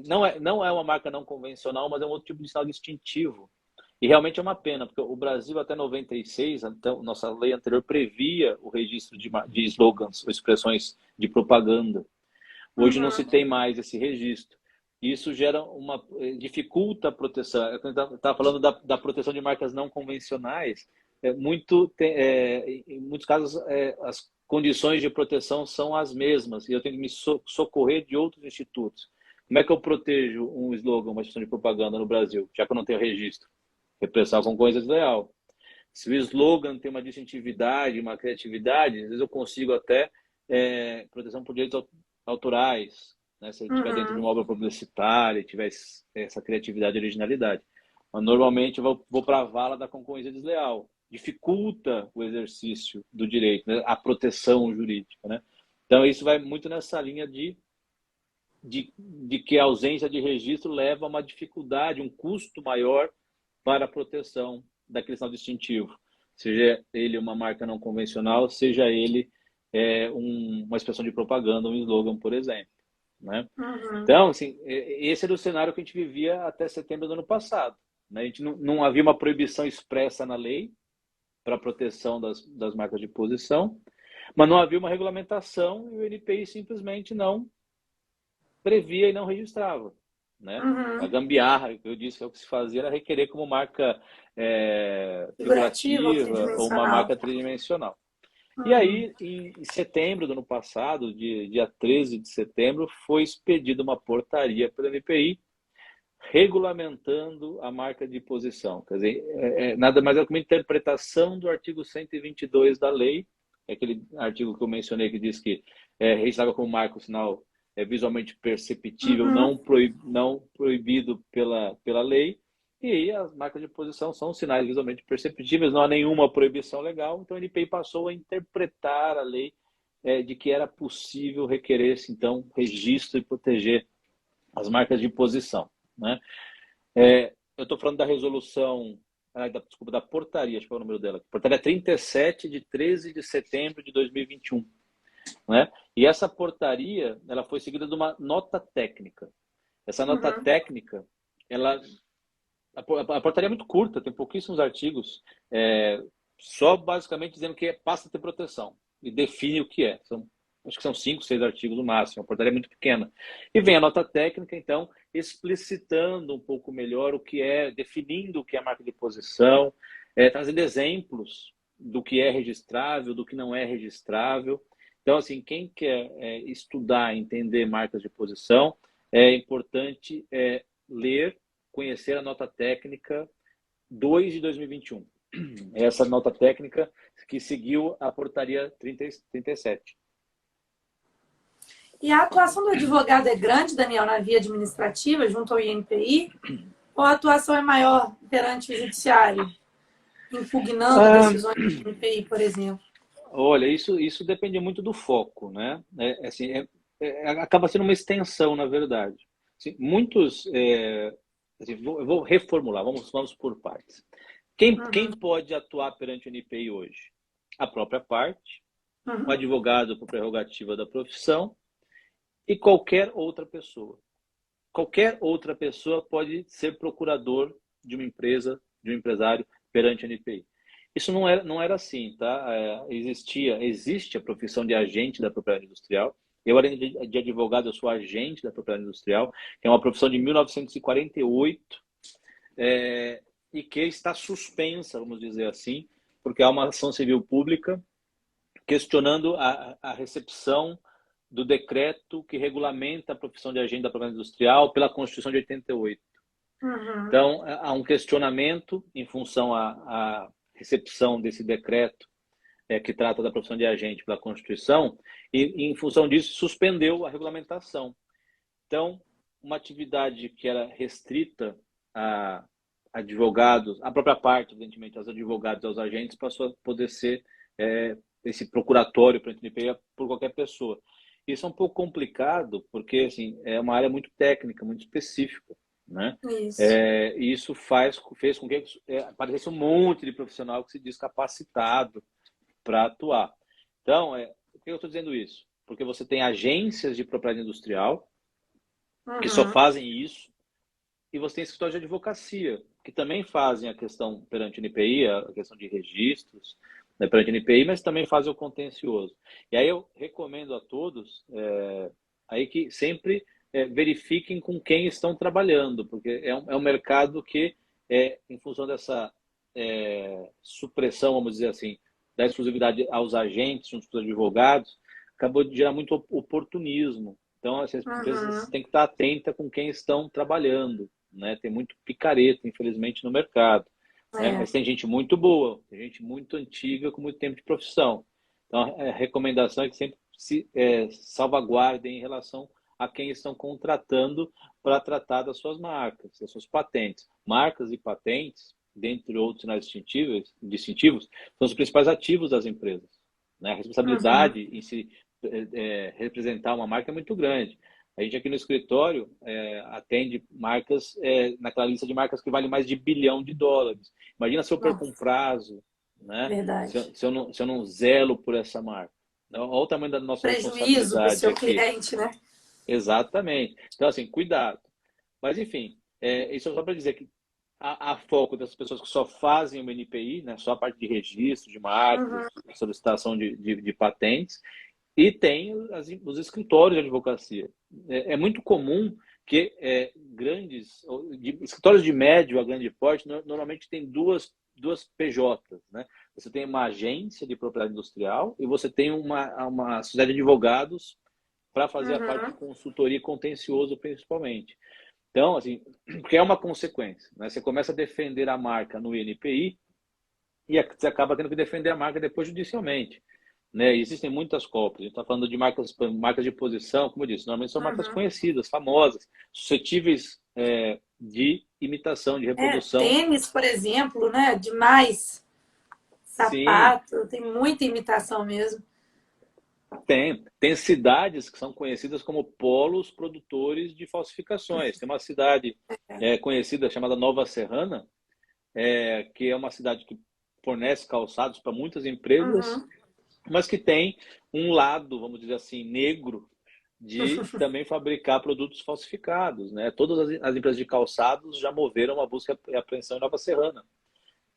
Não é uma marca não convencional, mas é um outro tipo de sinal distintivo. E realmente é uma pena, porque o Brasil até 96, então, nossa lei anterior previa o registro de slogans ou expressões de propaganda. Hoje não se Uhum. tem mais esse registro. Isso dificulta a proteção. Eu estava falando da proteção de marcas não convencionais. Em muitos casos, as condições de proteção são as mesmas e eu tenho que me socorrer de outros institutos. Como é que eu protejo um slogan, uma expressão de propaganda no Brasil, já que eu não tenho registro? Repressão com coisa desleal. Se o slogan tem uma distintividade, uma criatividade, às vezes eu consigo até proteção por direitos autorais, né? Se ele estiver dentro de Uhum. uma obra publicitária, tiver essa criatividade e originalidade. Mas normalmente eu vou para a vala da concorrência desleal. Dificulta o exercício do direito, né? A proteção jurídica, né? Então isso vai muito nessa linha de que a ausência de registro leva a uma dificuldade, um custo maior para a proteção daquele sinal distintivo. Seja ele uma marca não convencional, seja ele uma expressão de propaganda, um slogan, por exemplo, né? Uhum. Então, assim, esse era o cenário que a gente vivia até setembro do ano passado, né? A gente não havia uma proibição expressa na lei para a proteção das marcas de posição, mas não havia uma regulamentação e o NPI simplesmente não previa e não registrava, né? A Uhum. gambiarra, que eu disse que é o que se fazia, era requerer como marca Figurativo ou figurativa ou uma tridimensional? marca tridimensional. E Uhum. aí, em setembro do ano passado, dia 13 de setembro, foi expedida uma portaria pelo MPI regulamentando a marca de posição. Quer dizer, nada mais é que uma interpretação do artigo 122 da lei, aquele artigo que eu mencionei que diz que registrava como marca o sinal visualmente perceptível, Uhum. não proibido pela lei, e aí as marcas de posição são sinais visualmente perceptíveis, não há nenhuma proibição legal, então o NPI passou a interpretar a lei de que era possível requerer, então, registro e proteger as marcas de posição, né? Eu estou falando da resolução, desculpa, da portaria, acho que é o número dela. Portaria 37 de 13 de setembro de 2021, né? E essa portaria, ela foi seguida de uma nota técnica. Essa nota Uhum. técnica, a portaria é muito curta, tem pouquíssimos artigos, só basicamente dizendo que passa a ter proteção e define o que é. Acho que são 5, 6 artigos no máximo, a portaria é muito pequena. E vem a nota técnica, então, explicitando um pouco melhor o que é, definindo o que é marca de posição, trazendo exemplos do que é registrável, do que não é registrável. Então, assim, quem quer estudar, entender marcas de posição, é importante ler, conhecer a nota técnica 2 de 2021. essa nota técnica que seguiu a portaria 37. E a atuação do advogado é grande, Daniel, na via administrativa, junto ao INPI? Ou a atuação é maior perante o judiciário, impugnando decisões do INPI, por exemplo? Olha, isso depende muito do foco, né? Assim, acaba sendo uma extensão, na verdade. Assim, muitos, assim, eu vou reformular, vamos por partes. Quem pode atuar perante o NPI hoje? A própria parte, o advogado por prerrogativa da profissão e qualquer outra pessoa. Qualquer outra pessoa pode ser procurador de uma empresa, de um empresário perante o NPI. Isso não era assim, tá? Existe a profissão de agente da propriedade industrial. Eu, além de advogado, eu sou agente da propriedade industrial, que é uma profissão de 1948, e que está suspensa, vamos dizer assim, porque há uma ação civil pública questionando a recepção do decreto que regulamenta a profissão de agente da propriedade industrial pela Constituição de 88. Então, há um questionamento em função à recepção desse decreto que trata da profissão de agente pela Constituição, e em função disso suspendeu a regulamentação. Então, uma atividade que era restrita a advogados, a própria parte, evidentemente, aos advogados e aos agentes, passou a poder ser esse procuratório para o NPI por qualquer pessoa. Isso é um pouco complicado, porque assim, é uma área muito técnica, muito específica, né? Isso fez com que aparecesse um monte de profissional que se diz capacitado para atuar. Então, por que eu estou dizendo isso? Porque você tem agências de propriedade industrial que só fazem isso, e você tem escritórios de advocacia que também fazem a questão perante o NPI, a questão de registros, né, perante o NPI, mas também fazem o contencioso. E aí eu recomendo a todos aí que sempre verifiquem com quem estão trabalhando, porque é um mercado que, em função dessa supressão, vamos dizer assim, da exclusividade aos agentes, junto com os advogados, acabou de gerar muito oportunismo. Então, as empresas têm que estar atentas com quem estão trabalhando, né? Tem muito picareta, infelizmente, no mercado. Mas tem gente muito boa, tem gente muito antiga, com muito tempo de profissão. Então, a recomendação é que sempre se salvaguardem em relação a quem estão contratando para tratar das suas marcas, das suas patentes. Marcas e patentes, dentre outros sinais distintivos, são os principais ativos das empresas, né? A responsabilidade em se representar uma marca é muito grande. A gente aqui no escritório atende marcas naquela lista de marcas que vale mais de $1 bilhão. Imagina se eu perco um prazo, né? Verdade. Se eu não zelo por essa marca. Olha o tamanho da nossa Prejuízo para o responsabilidade seu aqui. cliente, né? Exatamente. Então, assim, cuidado. Mas, enfim, isso é só para dizer que há foco das pessoas que só fazem o NPI, né? Só a parte de registro, de marcas, solicitação de patentes, e tem os escritórios de advocacia. É muito comum que escritórios de médio a grande porte normalmente tem duas PJs, né? Você tem uma agência de propriedade industrial e você tem uma sociedade de advogados para fazer a parte de consultoria e contencioso, principalmente. Então, assim, porque é uma consequência, né? Você começa a defender a marca no INPI e você acaba tendo que defender a marca depois judicialmente, né? E existem muitas cópias. A gente está falando de marcas de posição, como eu disse, normalmente são marcas conhecidas, famosas, suscetíveis de imitação, de reprodução. Tênis, por exemplo, né? Demais. Sapato, Sim. tem muita imitação mesmo. Tem cidades que são conhecidas como polos produtores de falsificações. Tem uma cidade conhecida chamada Nova Serrana, que é uma cidade que fornece calçados para muitas empresas, mas que tem um lado, vamos dizer assim, negro de também fabricar produtos falsificados, né? Todas as empresas de calçados já moveram a busca e apreensão em Nova Serrana.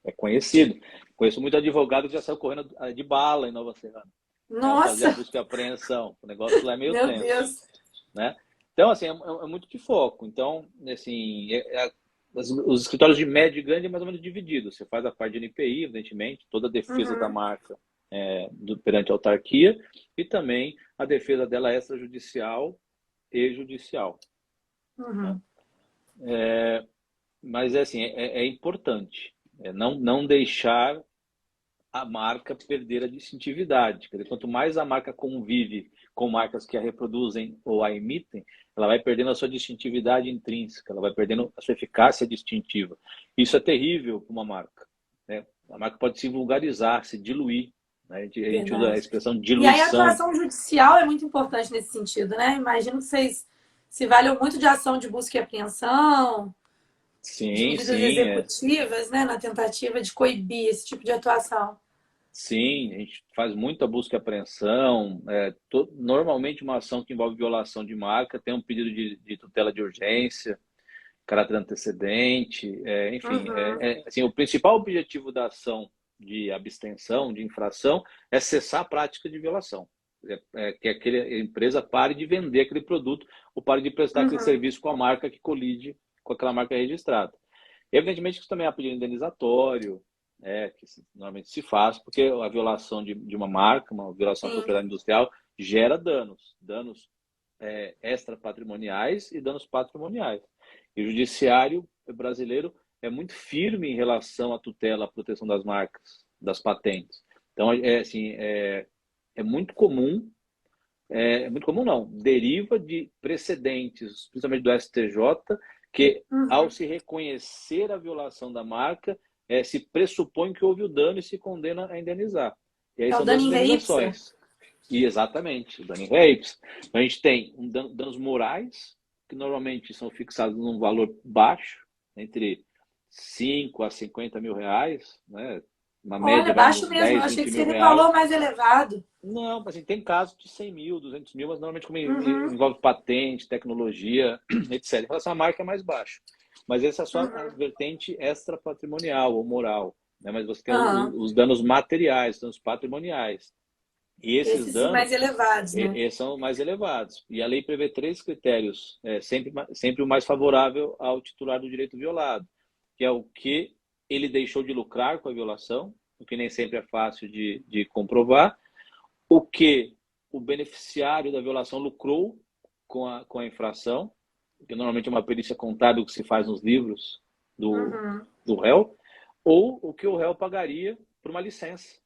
É conhecido. Conheço muito advogado que já saiu correndo de bala em Nova Serrana. Fazer a Nossa! busca e apreensão. O negócio lá é meio Meu tenso. Deus! Né? Então, assim, é muito de foco. Então, assim, os escritórios de médio e grande é mais ou menos dividido. Você faz a parte de NPI, evidentemente, toda a defesa da marca perante a autarquia e também a defesa dela extrajudicial e judicial. Né? Mas, assim, é importante. não deixar a marca perder a distintividade. Quer dizer, quanto mais a marca convive com marcas que a reproduzem ou a imitem, ela vai perdendo a sua distintividade intrínseca, ela vai perdendo a sua eficácia distintiva. Isso é terrível para uma marca, né? A marca pode se vulgarizar, se diluir, né? A gente usa a Verdade. expressão E aí a diluição. atuação judicial é muito importante nesse sentido, né? Imagino que vocês se valham muito de ação de busca e apreensão, de Sim, medidas sim, executivas, né? Na tentativa de coibir esse tipo de atuação. sim, a gente faz muita busca e apreensão. Normalmente, uma ação que envolve violação de marca tem um pedido de tutela de urgência, caráter antecedente, enfim. Uhum. Assim, o principal objetivo da ação de abstenção, de infração, é cessar a prática de violação. Que aquela empresa pare de vender aquele produto ou pare de prestar aquele Uhum. serviço com a marca que colide com aquela marca registrada. Evidentemente que isso também é pedido indenizatório, que normalmente se faz, porque a violação de uma marca, uma violação à Sim. propriedade industrial, gera danos extrapatrimoniais e danos patrimoniais. E o judiciário brasileiro é muito firme em relação à tutela, à proteção das marcas, das patentes. Então, é muito comum, muito comum não, deriva de precedentes, principalmente do STJ, que ao Uhum. se reconhecer a violação da marca, se pressupõe que houve o dano e se condena a indenizar. E aí É o são duas dano em re ipsa. indenizações. E exatamente, o dano em ré ipsa. Então a gente tem danos morais, que normalmente são fixados num valor baixo, entre 5 a 50 mil reais, né? Uma Olha, média vai baixo nos mesmo. Eu 10, achei 20 que mil seria um valor reais. mais elevado. Não, assim, tem casos de 100 mil, 200 mil, mas normalmente como Uhum. envolve patente, tecnologia, etc. Em relação à marca é mais baixo. Mas essa é só a Uhum. vertente extrapatrimonial ou moral, né? Mas você tem Uhum. os danos materiais, os danos patrimoniais. E esses Esses sim mais danos elevados, né? são mais elevados. E a lei prevê três critérios, sempre o mais favorável ao titular do direito violado, que é o que ele deixou de lucrar com a violação, o que nem sempre é fácil de comprovar, o que o beneficiário da violação lucrou com a infração, que normalmente é uma perícia contábil que se faz nos livros do, Uhum. do réu, ou o que o réu pagaria por uma licença.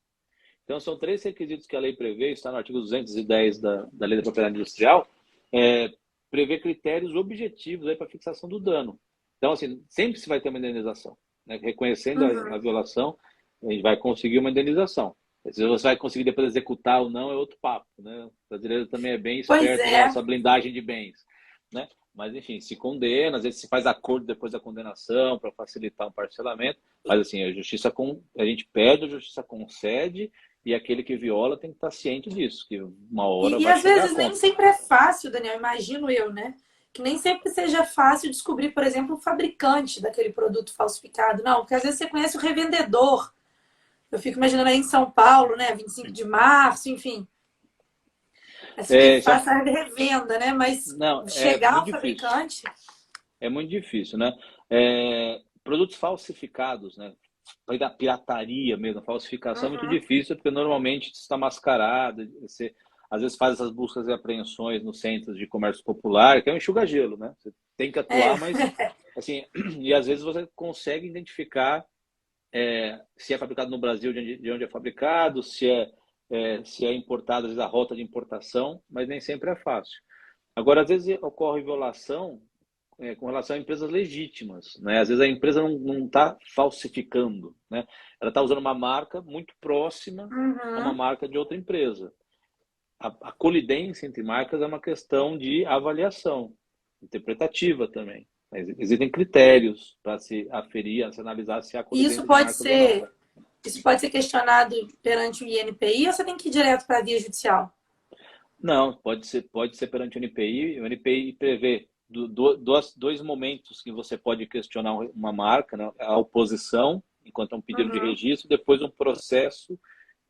Então, são três requisitos que a lei prevê, está no artigo 210 da Lei da Propriedade Industrial, prevê critérios objetivos para a fixação do dano. Então, assim, sempre se vai ter uma indenização, né? Reconhecendo a Uhum. violação, a gente vai conseguir uma indenização. Se você vai conseguir depois executar ou não é outro papo, né? O brasileiro também é bem Pois esperto na é. sua blindagem de bens, né? Mas, enfim, se condena, às vezes se faz acordo depois da condenação para facilitar um parcelamento, mas, assim, a gente pede, a justiça concede, e aquele que viola tem que estar ciente disso, que uma hora E vai às chegar a vezes nem conta. sempre é fácil, Daniel, imagino eu, né? Que nem sempre seja fácil descobrir, por exemplo, o fabricante daquele produto falsificado. Não, porque às vezes você conhece o revendedor. Eu fico imaginando aí em São Paulo, né? 25 de março, enfim. É super Já, fácil a revenda, né? Mas não, é chegar muito ao difícil. fabricante. É muito difícil, né? Produtos falsificados, né? Da pirataria mesmo, a falsificação é muito Uhum. difícil, porque normalmente está mascarado. Você às vezes faz essas buscas e apreensões nos centros de comércio popular, que é um enxuga-gelo, né? Você tem que É. atuar, mas assim, e às vezes você consegue identificar se é fabricado no Brasil, de onde é fabricado, se é importado, às vezes a rota de importação, mas nem sempre é fácil. Agora, às vezes ocorre violação com relação a empresas legítimas, né? Às vezes a empresa não está falsificando, né? Ela está usando uma marca muito próxima a uma Uhum. marca de outra empresa. A colidência entre marcas é uma questão de avaliação, interpretativa também. Existem critérios para se aferir, se analisar se há E colidência de marcas ou não. isso pode ser questionado perante o INPI ou você tem que ir direto para a via judicial? Não, pode ser perante o NPI. O NPI prevê dois momentos que você pode questionar uma marca, né? A oposição, enquanto é um pedido de Uhum. registro, depois um processo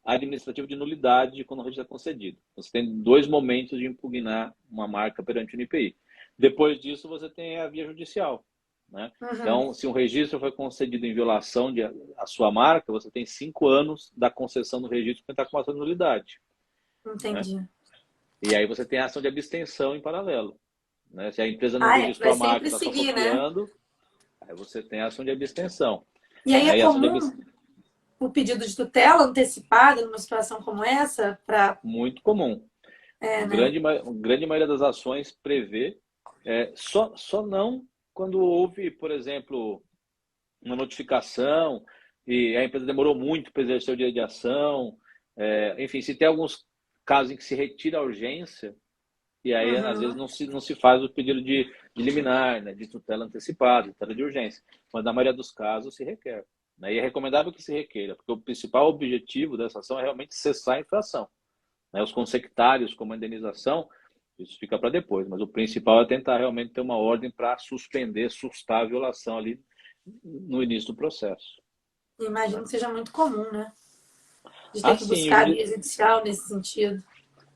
administrativo de nulidade quando o registro é concedido. Você tem dois momentos de impugnar uma marca perante o NPI. Depois disso, você tem a via judicial, né? Uhum. Então, se um registro foi concedido em violação a sua marca, você tem 5 anos da concessão do registro para entrar com uma ação de nulidade, né? Entendi. E aí você tem a ação de abstenção em paralelo, né? Se a empresa não Ah, é. registrou Vai a marca, sempre está só seguir, né? copiando, aí você tem a ação de abstenção. E aí é né? comum o pedido de tutela antecipada numa situação como essa para... Muito comum. É, né? Grande maioria das ações prevê, só não quando houve, por exemplo, uma notificação e a empresa demorou muito para exercer o direito de ação. Enfim, se tem alguns casos em que se retira a urgência, e aí às vezes Uhum. não se faz o pedido de liminar, né, de tutela antecipada, tutela de urgência, mas na maioria dos casos se requer. Né, e é recomendável que se requeira, porque o principal objetivo dessa ação é realmente cessar a infração. Né, os consectários, como a indenização, isso fica para depois, mas o principal é tentar realmente ter uma ordem para suspender, sustar a violação ali no início do processo. Imagino Né? que seja muito comum, né? De ter Ah, que sim, buscar via judicial nesse sentido.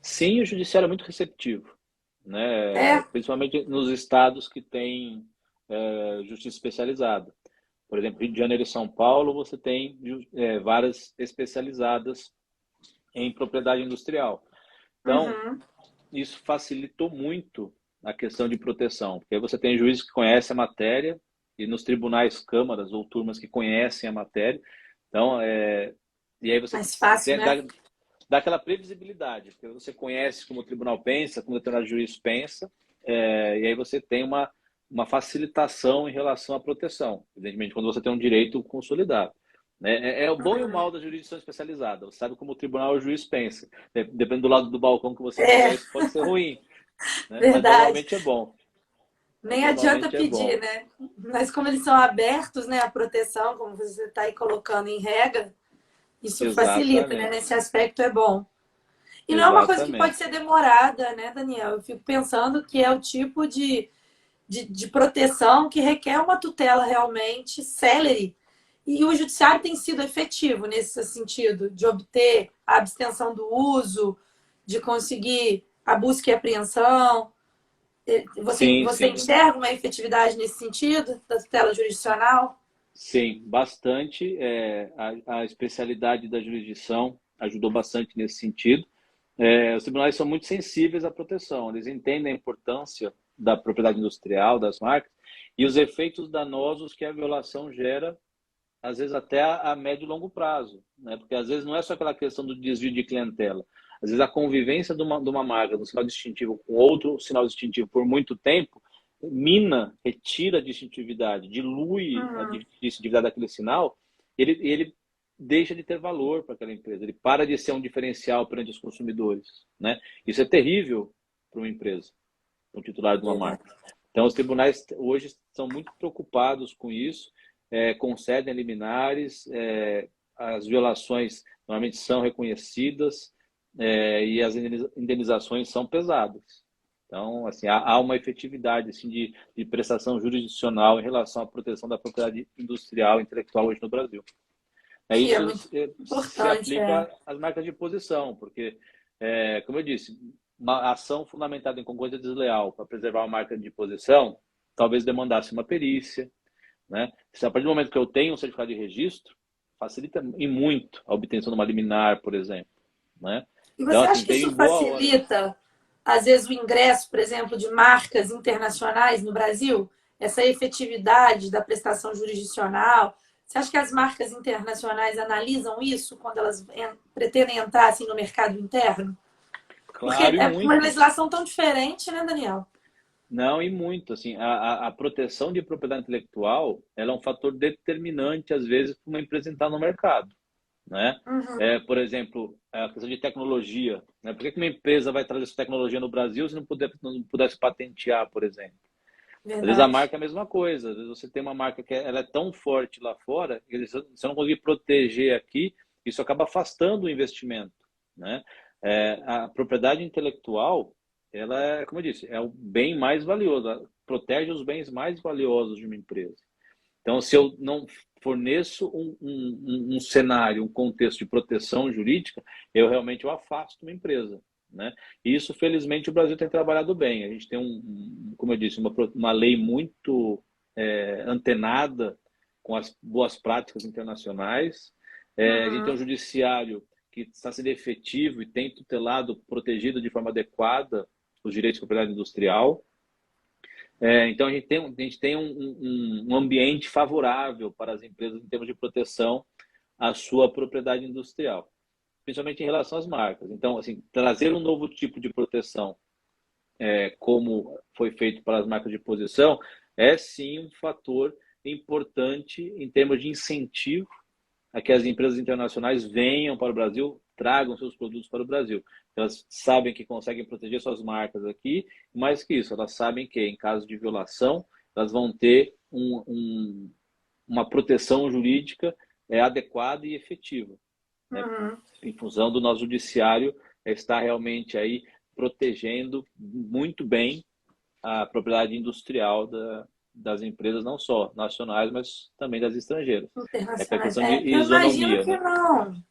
sim, o judiciário é muito receptivo, né? É, Principalmente nos estados que têm justiça especializada. Por exemplo, Rio de Janeiro e São Paulo, você tem varas especializadas em propriedade industrial. Então, uhum. isso facilitou muito a questão de proteção, porque aí você tem juízes que conhecem a matéria e nos tribunais, câmaras ou turmas que conhecem a matéria. Então, e aí você Mais fácil, tem, né? dá aquela previsibilidade, porque você conhece como o tribunal pensa, como o determinado juiz pensa, e aí você tem uma facilitação em relação à proteção, evidentemente, quando você tem um direito consolidado. Né? É o bom e o mal da jurisdição especializada. Você sabe como o tribunal ou o juiz pensa. Dependendo do lado do balcão que você estiver, É, isso pode ser ruim, né? Mas verdade. normalmente é bom. Mas Nem adianta normalmente é pedir, bom. né? Mas como eles são abertos, né, a proteção, como você está aí colocando em regra, isso facilita, né? Exatamente. Nesse aspecto é bom. E não é uma coisa que pode Exatamente. ser demorada, né, Daniel? Eu fico pensando que é o tipo de proteção que requer uma tutela realmente célere. E o judiciário tem sido efetivo nesse sentido, de obter a abstenção do uso, de conseguir a busca e apreensão. Sim, Você sim. enxerga uma efetividade nesse sentido, da tutela jurisdicional? Sim, bastante. A especialidade da jurisdição ajudou bastante nesse sentido. Os tribunais são muito sensíveis à proteção, eles entendem a importância da propriedade industrial, das marcas, e os efeitos danosos que a violação gera, às vezes até a médio e longo prazo, né? Porque às vezes não é só aquela questão do desvio de clientela, às vezes a convivência de uma marca, do sinal distintivo com outro sinal distintivo por muito tempo, retira a distintividade, dilui a Uhum. distintividade daquele sinal, ele deixa de ter valor para aquela empresa, ele para de ser um diferencial perante os consumidores, né? Isso é terrível para uma empresa, para um titular de uma Verdade. marca. Então, os tribunais hoje são muito preocupados com isso, concedem liminares, as violações normalmente são reconhecidas, e as indenizações são pesadas. Então, assim, há uma efetividade assim, de prestação jurisdicional em relação à proteção da propriedade industrial e intelectual hoje no Brasil. Que é Isso muito se importante, é. aplica às marcas de posição, porque, como eu disse, uma ação fundamentada em concorrência desleal para preservar uma marca de posição talvez demandasse uma perícia, né? Se a partir do momento que eu tenho um certificado de registro, facilita e muito a obtenção de uma liminar, por exemplo, né? E Então, você acha assim, que veio isso em boa hora. facilita, às vezes, o ingresso, por exemplo, de marcas internacionais no Brasil? Essa efetividade da prestação jurisdicional? Você acha que as marcas internacionais analisam isso quando elas pretendem entrar assim, no mercado interno? Porque Claro, e é uma muito. legislação tão diferente, né, Daniel? Não, e muito. Assim, a proteção de propriedade intelectual, ela é um fator determinante, às vezes, para uma empresa entrar no mercado, né? Uhum, Por exemplo, a questão de tecnologia, né? Por que uma empresa vai trazer essa tecnologia no Brasil se não pudesse patentear, por exemplo? Às vezes a verdade. marca é a mesma coisa. Às vezes você tem uma marca que ela é tão forte lá fora, que se você não conseguir proteger aqui, isso acaba afastando o investimento, né? A propriedade intelectual, ela é, como eu disse, é o bem mais valioso, ela protege os bens mais valiosos de uma empresa. Então, se eu não forneço um cenário, um contexto de proteção jurídica, eu afasto uma empresa, né? E isso, felizmente, o Brasil tem trabalhado bem. A gente tem, como eu disse, uma lei muito antenada com as boas práticas internacionais. A gente tem um Uhum. judiciário que está sendo efetivo e tem tutelado, protegido de forma adequada os direitos de propriedade industrial. Então, a gente tem um ambiente favorável para as empresas em termos de proteção à sua propriedade industrial, principalmente em relação às marcas. Então, assim, trazer um novo tipo de proteção, como foi feito para as marcas de posição, é sim um fator importante em termos de incentivo a que as empresas internacionais venham para o Brasil, tragam seus produtos para o Brasil. Elas sabem que conseguem proteger suas marcas aqui, mais que isso, elas sabem que em caso de violação, elas vão ter uma proteção jurídica adequada e efetiva, né? Uhum. Em função do nosso judiciário estar realmente aí protegendo muito bem a propriedade industrial das empresas, não só nacionais, mas também das estrangeiras. É que a Internacionais. questão de Eu imagino isonomia, que né? não.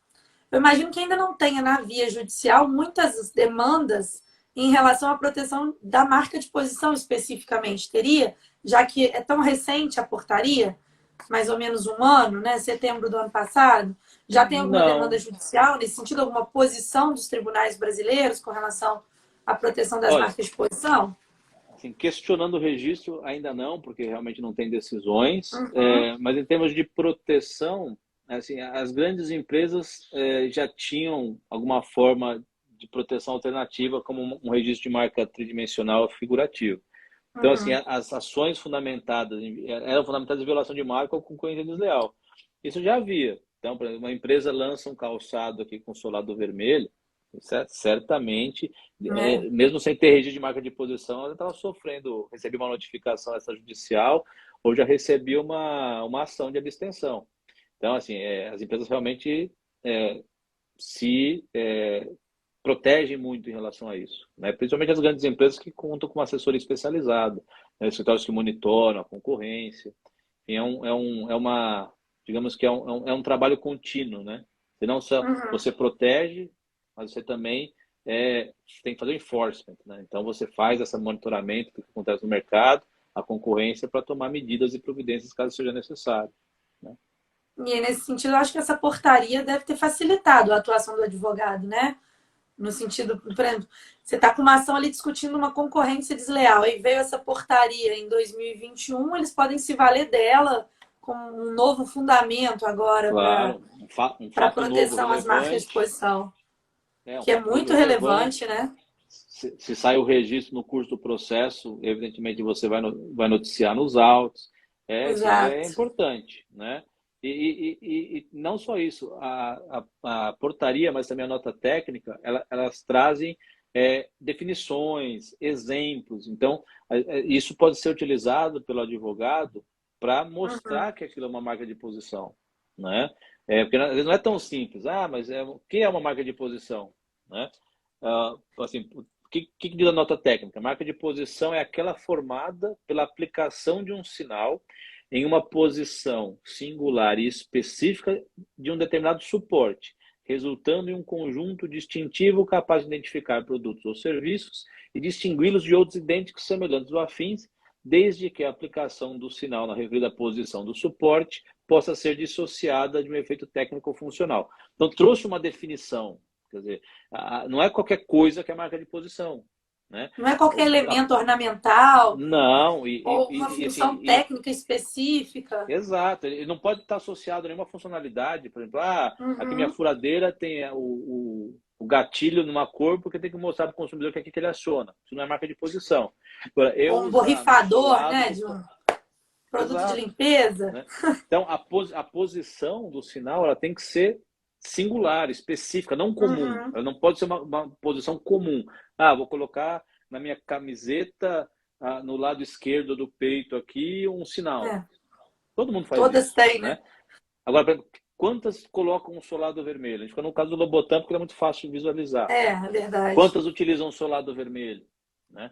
Eu imagino que ainda não tenha na via judicial muitas demandas em relação à proteção da marca de posição especificamente. Teria, já que é tão recente a portaria, mais ou menos um ano, né? Setembro do ano passado. Já tem alguma demanda Não. judicial nesse sentido, alguma posição dos tribunais brasileiros com relação à proteção das Olha, marcas de posição? assim, questionando o registro, ainda não, porque realmente não tem decisões, Uhum, mas em termos de proteção, assim, as grandes empresas já tinham alguma forma de proteção alternativa, como um registro de marca tridimensional figurativo. Então, assim, uhum. as ações eram fundamentadas em violação de marca ou concorrência desleal. Isso já havia. Então, por exemplo, uma empresa lança um calçado aqui com solado vermelho, certamente, É. mesmo sem ter registro de marca de posição, ela estava sofrendo, recebia uma notificação extrajudicial ou já recebia uma ação de abstenção. Então, assim, as empresas realmente é, se protegem muito em relação a isso, né? Principalmente as grandes empresas que contam com uma assessoria especializada, né? Escritórios que monitoram a concorrência. Enfim, digamos que é um trabalho contínuo, né? Você não só Uhum. você protege, mas você também tem que fazer o enforcement, né? Então você faz esse monitoramento do que acontece no mercado, a concorrência, para tomar medidas e providências caso seja necessário, né? E nesse sentido, eu acho que essa portaria deve ter facilitado a atuação do advogado, né? No sentido, por exemplo, você está com uma ação ali discutindo uma concorrência desleal, aí veio essa portaria em 2021, eles podem se valer dela com um novo fundamento agora Claro, um para fato novo proteção às marcas de relevante, posição, um que é fato novo muito relevante, relevante. né? Se sai o registro no curso do processo, evidentemente você vai noticiar nos autos. Assim, é Exato. importante, né? E não só isso, a portaria, mas também a nota técnica, elas trazem definições, exemplos. Então, isso pode ser utilizado pelo advogado para Uhum. mostrar que aquilo é uma marca de posição, né? Porque às vezes não é tão simples. Ah, mas o que é uma marca de posição, né? Assim, o que diz a nota técnica? Marca de posição é aquela formada pela aplicação de um sinal em uma posição singular e específica de um determinado suporte, resultando em um conjunto distintivo capaz de identificar produtos ou serviços e distingui-los de outros idênticos, semelhantes ou afins, desde que a aplicação do sinal na referida posição do suporte possa ser dissociada de um efeito técnico ou funcional. Então, trouxe uma definição. Quer dizer, não é qualquer coisa que é marca de posição, né? Não é qualquer elemento ornamental Não, ou uma função assim, técnica específica. exato, ele não pode estar associado a nenhuma funcionalidade. Por exemplo, aqui minha Uhum. furadeira tem o gatilho numa cor porque tem que mostrar para o consumidor que é aqui que ele aciona. Isso não é marca de posição. Agora, eu Ou um usar no borrifador, solado né, do. de um produto de Exato. limpeza. Né? Então, a posição do sinal ela tem que ser singular, específica, não comum. Uhum. Ela não pode ser uma posição comum. Vou colocar na minha camiseta, no lado esquerdo do peito aqui, um sinal. É, Todo mundo faz todas isso, têm, né? né? Agora, quantas colocam um solado vermelho? A gente fica no caso do Lobotan, porque ele é muito fácil de visualizar. É verdade. Quantas utilizam um solado vermelho? Né?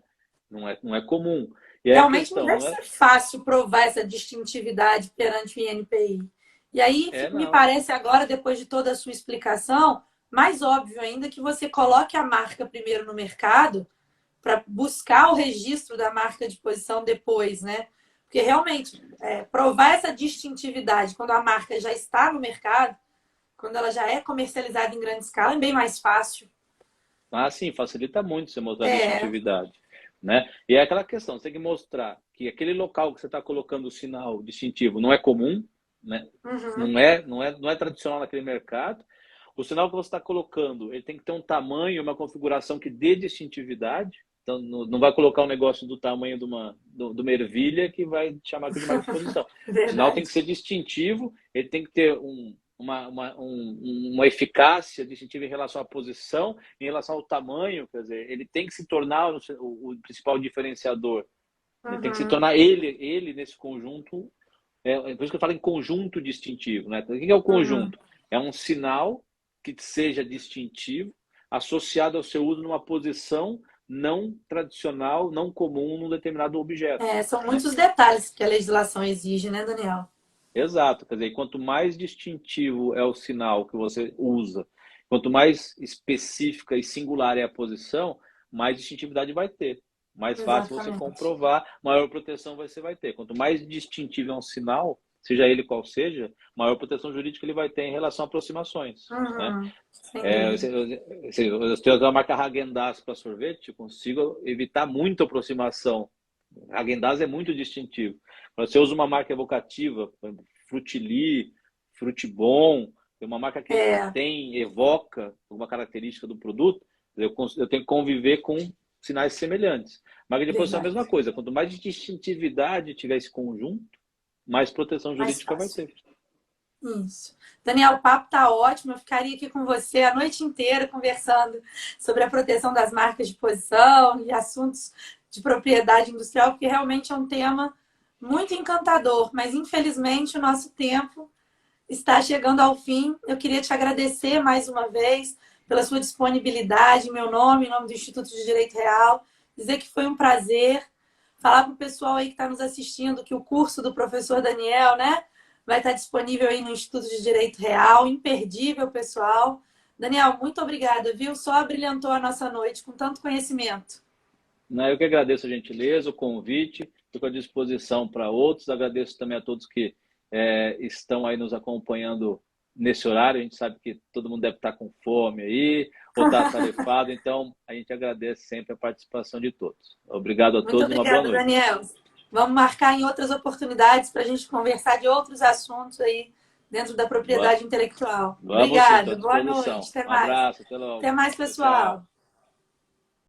Não é comum. E aí a Realmente não questão, deve não é? ser fácil provar essa distintividade perante o INPI. E aí me Não. parece agora, depois de toda a sua explicação, mais óbvio ainda que você coloque a marca primeiro no mercado para buscar o registro da marca de posição depois, né? Porque realmente provar essa distintividade quando a marca já está no mercado, quando ela já é comercializada em grande escala, é bem mais fácil. Sim, facilita muito você mostrar a É, distintividade. né? E é aquela questão, você tem que mostrar que aquele local que você está colocando o sinal distintivo não é comum, né? Uhum. Não é tradicional naquele mercado. O sinal que você está colocando, ele tem que ter um tamanho, uma configuração que dê distintividade. Então, não vai colocar um negócio do tamanho de uma ervilha que vai chamar aquilo de marca de posição. O sinal tem que Verdade. ser distintivo, ele tem que ter uma eficácia distintiva em relação à posição, em relação ao tamanho, quer dizer, ele tem que se tornar o principal diferenciador. Ele tem que se Uhum. tornar ele nesse conjunto. Por isso que eu falo em conjunto distintivo, né? Então, o que é o Uhum. conjunto? É um sinal que seja distintivo, associado ao seu uso numa posição não tradicional, não comum num determinado objeto, É, são né? muitos detalhes que a legislação exige, né, Daniel? Exato, quer dizer, quanto mais distintivo é o sinal que você usa, quanto mais específica e singular é a posição, mais distintividade vai ter. Mais fácil você Exatamente. comprovar, maior proteção você vai ter. Quanto mais distintivo é um sinal, seja ele qual seja, maior proteção jurídica ele vai ter em relação a aproximações, né? Uhum. Sem dúvida. Se eu tenho a marca Häagen-Dazs para sorvete, eu consigo evitar muita aproximação. Häagen-Dazs é muito distintivo. Quando você usa uma marca evocativa, Frutili, Frutibon, tem uma marca que É, evoca alguma característica do produto, eu tenho que conviver com sinais semelhantes. Marca de posição é a verdade. mesma coisa. Quanto mais distintividade tiver esse conjunto, mais proteção Mais jurídica vai fácil. ter. Isso. Daniel, o papo tá ótimo. Eu ficaria aqui com você a noite inteira conversando sobre a proteção das marcas de posição e assuntos de propriedade industrial, porque realmente é um tema muito encantador. Mas infelizmente o nosso tempo está chegando ao fim. Eu queria te agradecer mais uma vez pela sua disponibilidade, em meu nome, em nome do Instituto de Direito Real, dizer que foi um prazer. Falar para o pessoal aí que está nos assistindo que o curso do professor Daniel, né, vai estar disponível aí no Instituto de Direito Real, imperdível, pessoal. Daniel, muito obrigada, viu? Só abrilhantou a nossa noite com tanto conhecimento. Né, eu que agradeço a gentileza, o convite, fico à disposição para outros. Agradeço também a todos que estão aí nos acompanhando nesse horário. A gente sabe que todo mundo deve estar com fome aí, ou está atarefado, então a gente agradece sempre a participação de todos. Obrigado a Muito todos e uma boa obrigada, noite. Daniel. Vamos marcar em outras oportunidades para a gente conversar de outros assuntos aí dentro da propriedade intelectual. Vamos sim, estou Obrigada, à boa noite, disposição. até Um mais. abraço, até Até logo. mais, Tchau, tchau. pessoal.